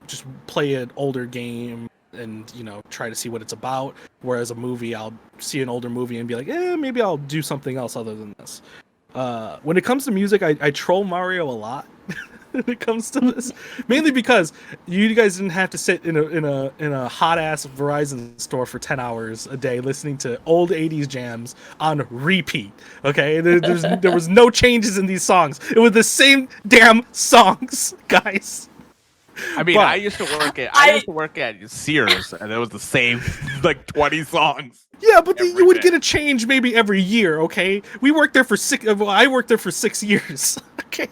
just play an older game and try to see what it's about. Whereas a movie, I'll see an older movie and be like, maybe I'll do something else other than this. When it comes to music, I troll Mario a lot. When it comes to this, mainly because you guys didn't have to sit in a hot ass Verizon store for 10 hours a day listening to old 80s jams on repeat. Okay, there was no changes in these songs. It was the same damn songs, guys. I mean, I used to work at Sears, and it was the same like 20 songs. Yeah, but you would get a change maybe every year. Okay, we worked there for I worked there for 6 years. Okay.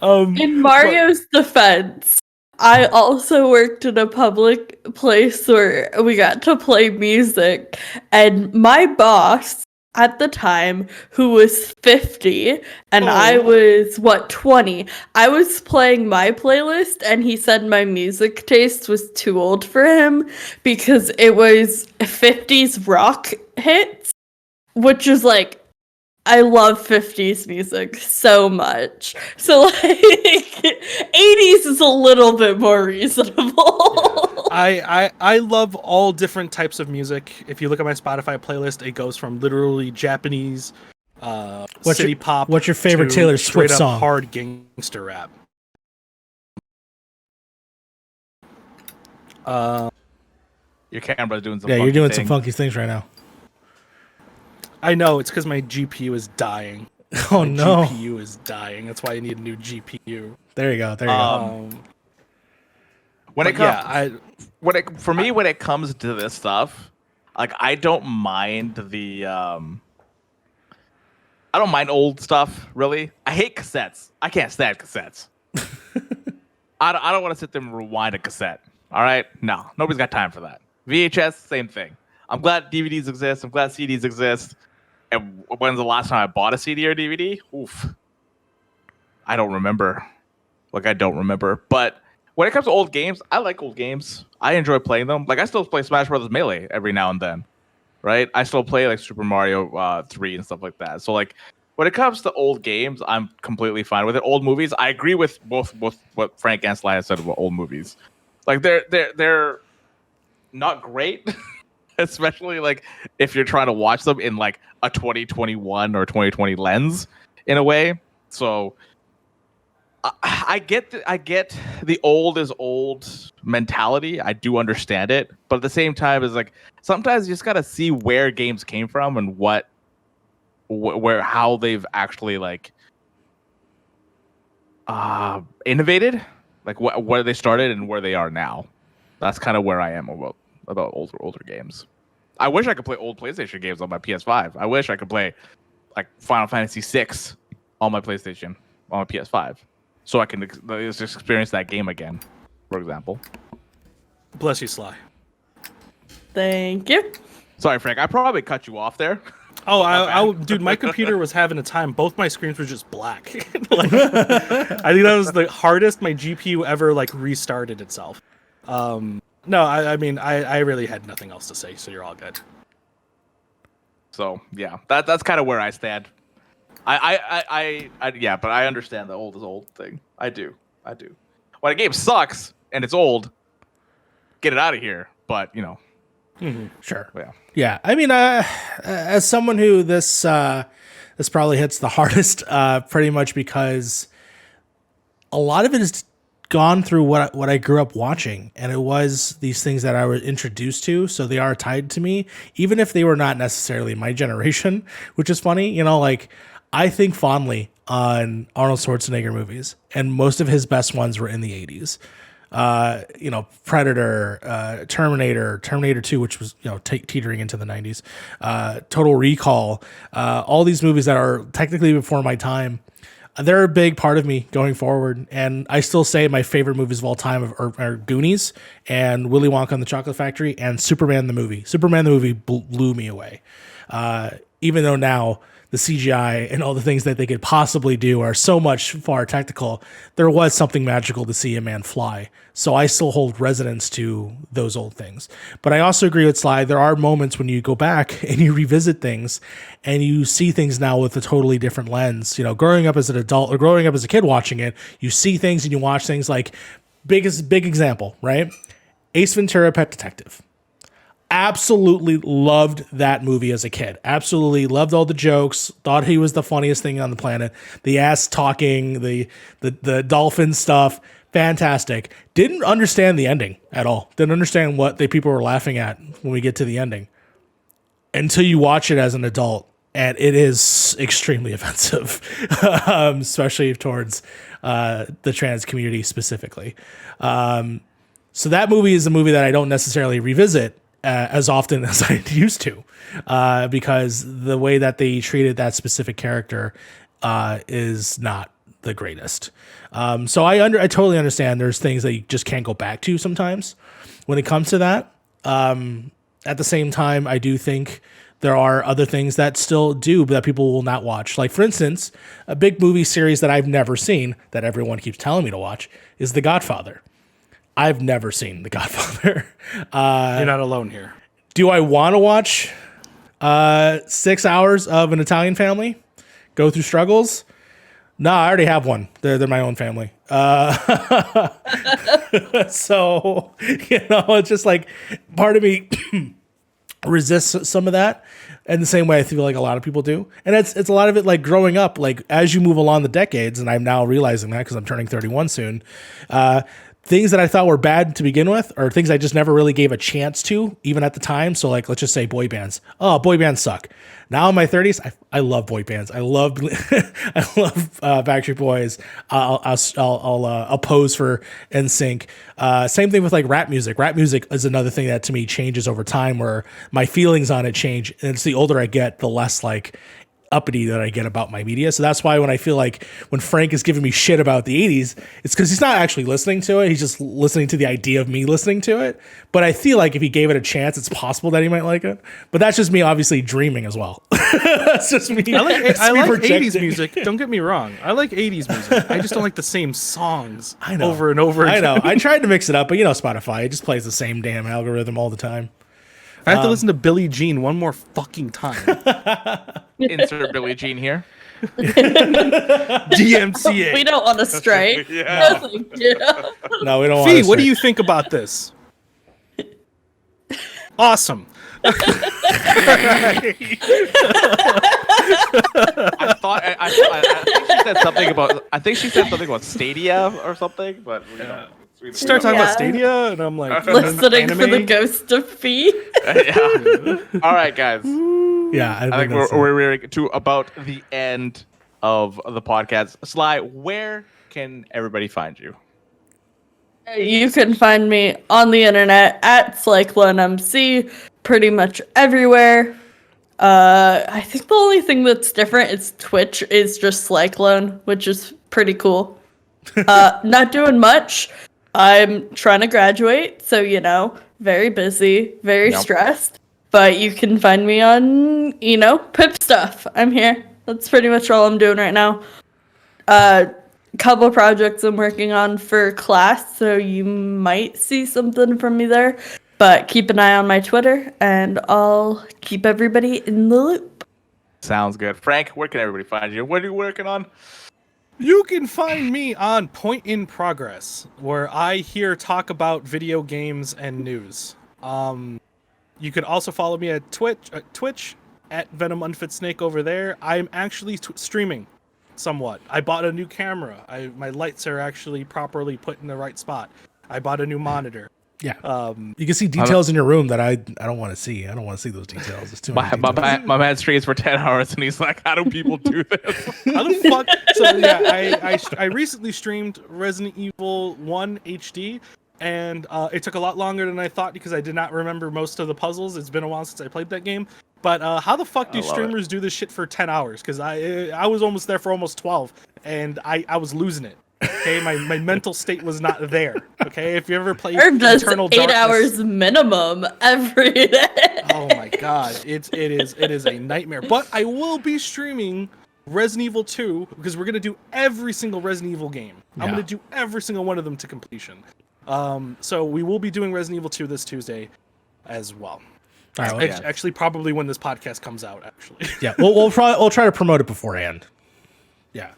In Mario's defense, I also worked in a public place where we got to play music, and my boss at the time, who was 50, and I was, 20, I was playing my playlist, and he said my music taste was too old for him because it was 50s rock hits, which is like, I love 50s music so much. So, like, 80s is a little bit more reasonable. I love all different types of music. If you look at my Spotify playlist, it goes from literally Japanese city pop. What's your favorite Taylor Swift song? Hard gangster rap. Your camera's doing some. Yeah, you're doing some funky things right now. I know, it's because my GPU is dying. Oh no. GPU is dying. That's why I need a new GPU. There you go. There you go. When it comes to this stuff, like I don't mind I don't mind old stuff really. I hate cassettes. I can't stand cassettes. I don't want to sit there and rewind a cassette. All right, no, nobody's got time for that. VHS, same thing. I'm glad DVDs exist. I'm glad CDs exist. And when's the last time I bought a CD or DVD? Oof. I don't remember. Like, I don't remember. But when it comes to old games, I like old games. I enjoy playing them. Like, I still play Smash Brothers Melee every now and then, right? I still play like Super Mario 3 and stuff like that. So like, when it comes to old games, I'm completely fine with it. Old movies, I agree with both what Frank and Sly said about old movies. Like, they're not great, especially like if you're trying to watch them in like a 2021 or 2020 lens in a way. So I get the old is old mentality. I do understand it, but at the same time, it's like sometimes you just gotta see where games came from and how they've actually like innovated, like where they started and where they are now. That's kind of where I am about older games. I wish I could play old PlayStation games on my PS5. I wish I could play like Final Fantasy VI on my PlayStation on my PS5, so I can just experience that game again, for example. Bless you, Sly. Thank you. Sorry, Frank. I probably cut you off there. Oh, dude, my computer was having a time. Both my screens were just black. Like, I think that was the hardest my GPU ever like restarted itself. No, I mean, I really had nothing else to say, so you're all good. So yeah, that's kind of where I stand. Yeah, but I understand the old is old thing. I do. When a game sucks and it's old, get it out of here. But you know, Sure. yeah. Yeah. I mean, as someone who this probably hits the hardest, pretty much because a lot of it is gone through what I grew up watching, and it was these things that I was introduced to, so they are tied to me, even if they were not necessarily my generation, which is funny. You know, like I think fondly on Arnold Schwarzenegger movies, and most of his best ones were in the 80s. You know, Predator, Terminator 2, which was, you know, teetering into the 90s, Total Recall, all these movies that are technically before my time. They're a big part of me going forward, and I still say my favorite movies of all time are Goonies and Willy Wonka and the Chocolate Factory and Superman the movie. Superman the movie blew me away. Even though now the CGI and all the things that they could possibly do are so much far technical, there was something magical to see a man fly. So I still hold resonance to those old things. But I also agree with Sly. There are moments when you go back and you revisit things and you see things now with a totally different lens. You know, growing up as an adult or growing up as a kid watching it, you see things and you watch things like big example, right? Ace Ventura: Pet Detective. Absolutely loved that movie as a kid. Absolutely loved all the jokes. Thought he was the funniest thing on the planet. The ass talking, the dolphin stuff, fantastic. Didn't understand the ending at all. Didn't understand what the people were laughing at when we get to the ending until you watch it as an adult, and it is extremely offensive, especially towards the trans community specifically. So that movie is a movie that I don't necessarily revisit as often as I used to, because the way that they treated that specific character is not the greatest. So I totally understand there's things that you just can't go back to sometimes when it comes to that. At the same time, I do think there are other things that still do, but that people will not watch. Like, for instance, a big movie series that I've never seen that everyone keeps telling me to watch is The Godfather. I've never seen The Godfather. You're not alone here. Do I want to watch 6 hours of an Italian family go through struggles? No, I already have one. They're my own family. So, you know, it's just like part of me resists some of that. In the same way I feel like a lot of people do. And it's a lot of it like growing up, like as you move along the decades, and I'm now realizing that because I'm turning 31 soon, things that I thought were bad to begin with, or things I just never really gave a chance to, even at the time. So, like, let's just say boy bands. Oh, boy bands suck. Now in my 30s, I love boy bands. I love Backstreet Boys. I'll pose for NSYNC. Same thing with like rap music. Rap music is another thing that to me changes over time, where my feelings on it change. And it's the older I get, the less like uppity that I get about my media. So that's why when I feel like when Frank is giving me shit about the 80s, it's because he's not actually listening to it. He's just listening to the idea of me listening to it. But I feel like if he gave it a chance, it's possible that he might like it. But that's just me obviously dreaming as well. That's just me. I like projecting. 80s music. Don't get me wrong. I like 80s music. I just don't like the same songs I know. over and over again. I know. I tried to mix it up, but Spotify, it just plays the same damn algorithm all the time. I have to listen to Billie Jean one more fucking time. Insert Billie Jean here. DMCA. We don't want to strike. Yeah. No, thank you. No, we don't want Fee, to. what do you think about this? Awesome. I think she said something about. I think she said something about Stadia or something, but Start talking Yeah. about Stadia, and I'm like, Listening for the anime? ghost of Fee. Yeah. All right, guys. Yeah, I think we're to about the end of the podcast. Sly, where can everybody find you? You can find me on the internet at SlycloneMC, pretty much everywhere. I think the only thing that's different is Twitch is just Slyclone, which is pretty cool. Not doing much. I'm trying to graduate, so very busy, very stressed. But you can find me on, PiP stuff. I'm here. That's pretty much all I'm doing right now. Couple projects I'm working on for class, so you might see something from me there. But keep an eye on my Twitter, and I'll keep everybody in the loop. Sounds good. Frank, where can everybody find you? What are you working on? You can find me on Point in Progress, where I here talk about video games and news. You can also follow me at Twitch at Venom Unfit Snake over there. I'm actually streaming somewhat. I bought a new camera. My lights are actually properly put in the right spot. I bought a new monitor. Yeah. You can see details in your room that I don't want to see. I don't want to see those details. It's too many details. My man streams for 10 hours and he's like, how do people do this? How the fuck? So yeah, I recently streamed Resident Evil 1 HD, and it took a lot longer than I thought because I did not remember most of the puzzles. It's been a while since I played that game. But how the fuck do streamers do this shit for 10 hours? Because I was almost there for almost 12, and I was losing it. Okay, my mental state was not there. Okay, if you ever played Herb does Eternal 8 Darkness, hours minimum every day. oh my god, it is a nightmare. But I will be streaming Resident Evil 2 because we're gonna do every single Resident Evil game. I'm gonna do every single one of them to completion. So we will be doing Resident Evil 2 this Tuesday as well. All right, well, Actually, probably when this podcast comes out. Actually, yeah, we'll try to promote it beforehand. Yeah.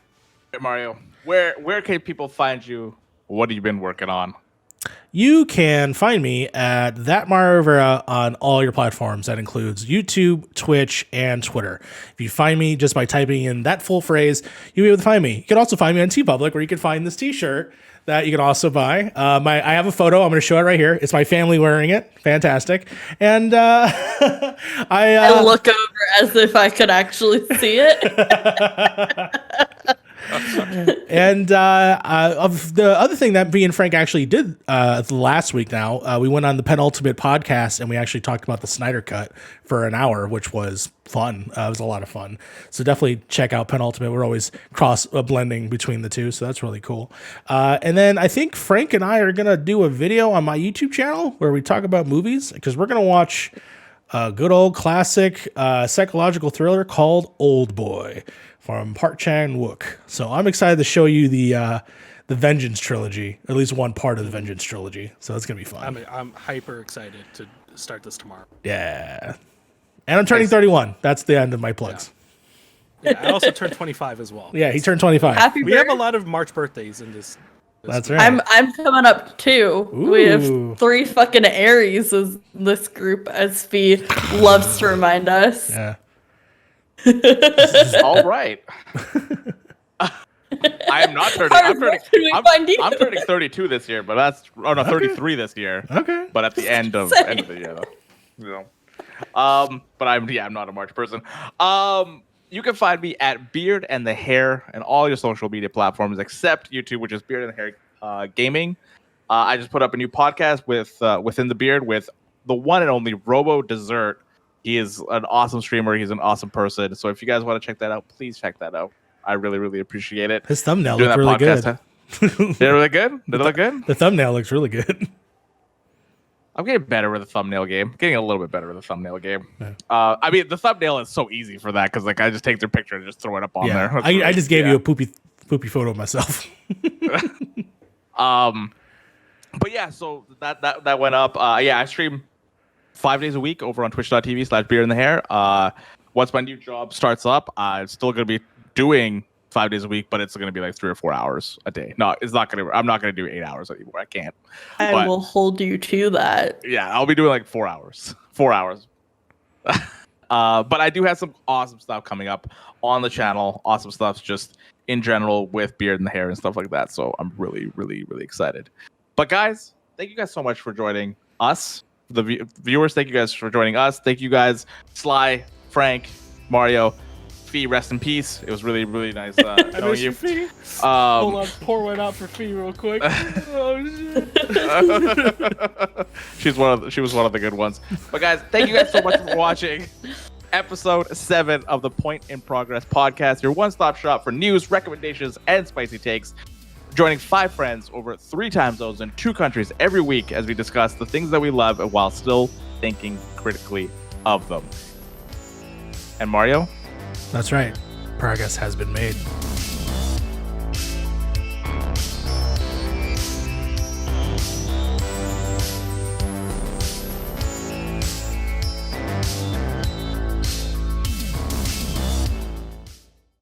Mario, where can people find you? What have you been working on? You can find me at that Mario Rivera on all your platforms. That includes YouTube, Twitch, and Twitter. If you find me just by typing in that full phrase, you'll be able to find me. You can also find me on TeePublic, where you can find this T-shirt that you can also buy. I have a photo. I'm going to show it right here. It's my family wearing it. Fantastic. And I look over as if I could actually see it. And of the other thing that me and Frank actually did last week we went on the penultimate podcast and we actually talked about the Snyder Cut for an hour, which was fun. It was a lot of fun. So definitely check out penultimate. We're always blending between the two, so that's really cool. And then I think Frank and I are going to do a video on my YouTube channel where we talk about movies, because we're going to watch a good old classic psychological thriller called Old Boy from Park Chan-wook. So I'm excited to show you the Vengeance trilogy, at least one part of the Vengeance trilogy. So it's gonna be fun. I'm hyper excited to start this tomorrow. Yeah, and I'm turning 31. That's the end of my plugs. Yeah, I also turned 25 as well. Yeah, he turned 25. Happy We have a birthday. lot of March birthdays in this. That's right. I'm coming up too. We have Ooh. 3 fucking Aries as this group, as Fee loves to remind us. Yeah. All right. I am not turning. Harv, where can we find you? I'm turning 32 this year, but 33 this year. Okay. But at the end of the year, though. But I'm not a March person. You can find me at Beard and the Hair and all your social media platforms except YouTube, which is Beard and the Hair Gaming. I just put up a new podcast with Within the Beard with the one and only Robo Dessert, He is an awesome streamer. He's an awesome person. So if you guys want to check that out, please check that out. I really, really appreciate it. His thumbnail Doing looked that really podcast, good. They're really good. Did it look good? The thumbnail looks really good. I'm getting better with the thumbnail game. Getting a little bit better with the thumbnail game. Yeah. I mean, the thumbnail is so easy for that because like I just take their picture and just throw it up on there. I just gave you a poopy photo of myself. But yeah, so that went up. I stream 5 days a week over on twitch.tv/beerinthehair. Once my new job starts up, I'm still gonna be doing 5 days a week, but it's gonna be like 3 or 4 hours a day. No, it's not gonna. I'm not gonna do 8 hours anymore. I can't. I will hold you to that. Yeah, I'll be doing like 4 hours. 4 hours. But I do have some awesome stuff coming up on the channel. Awesome stuff just in general with beard and the hair and stuff like that. So I'm really, really, really excited. But guys, thank you guys so much for joining us. The viewers, thank you guys for joining us. Thank you guys, Sly, Frank, Mario, Fee, rest in peace. It was really, really nice knowing you. Fee. Hold on, pour one out for Fee real quick. Oh shit. She was one of the good ones. But guys, thank you guys so much for watching episode 7 of the Point in Progress podcast, your one-stop shop for news, recommendations, and spicy takes. Joining 5 friends over 3 time zones in 2 countries every week as we discuss the things that we love and while still thinking critically of them. And Mario? That's right. Progress has been made.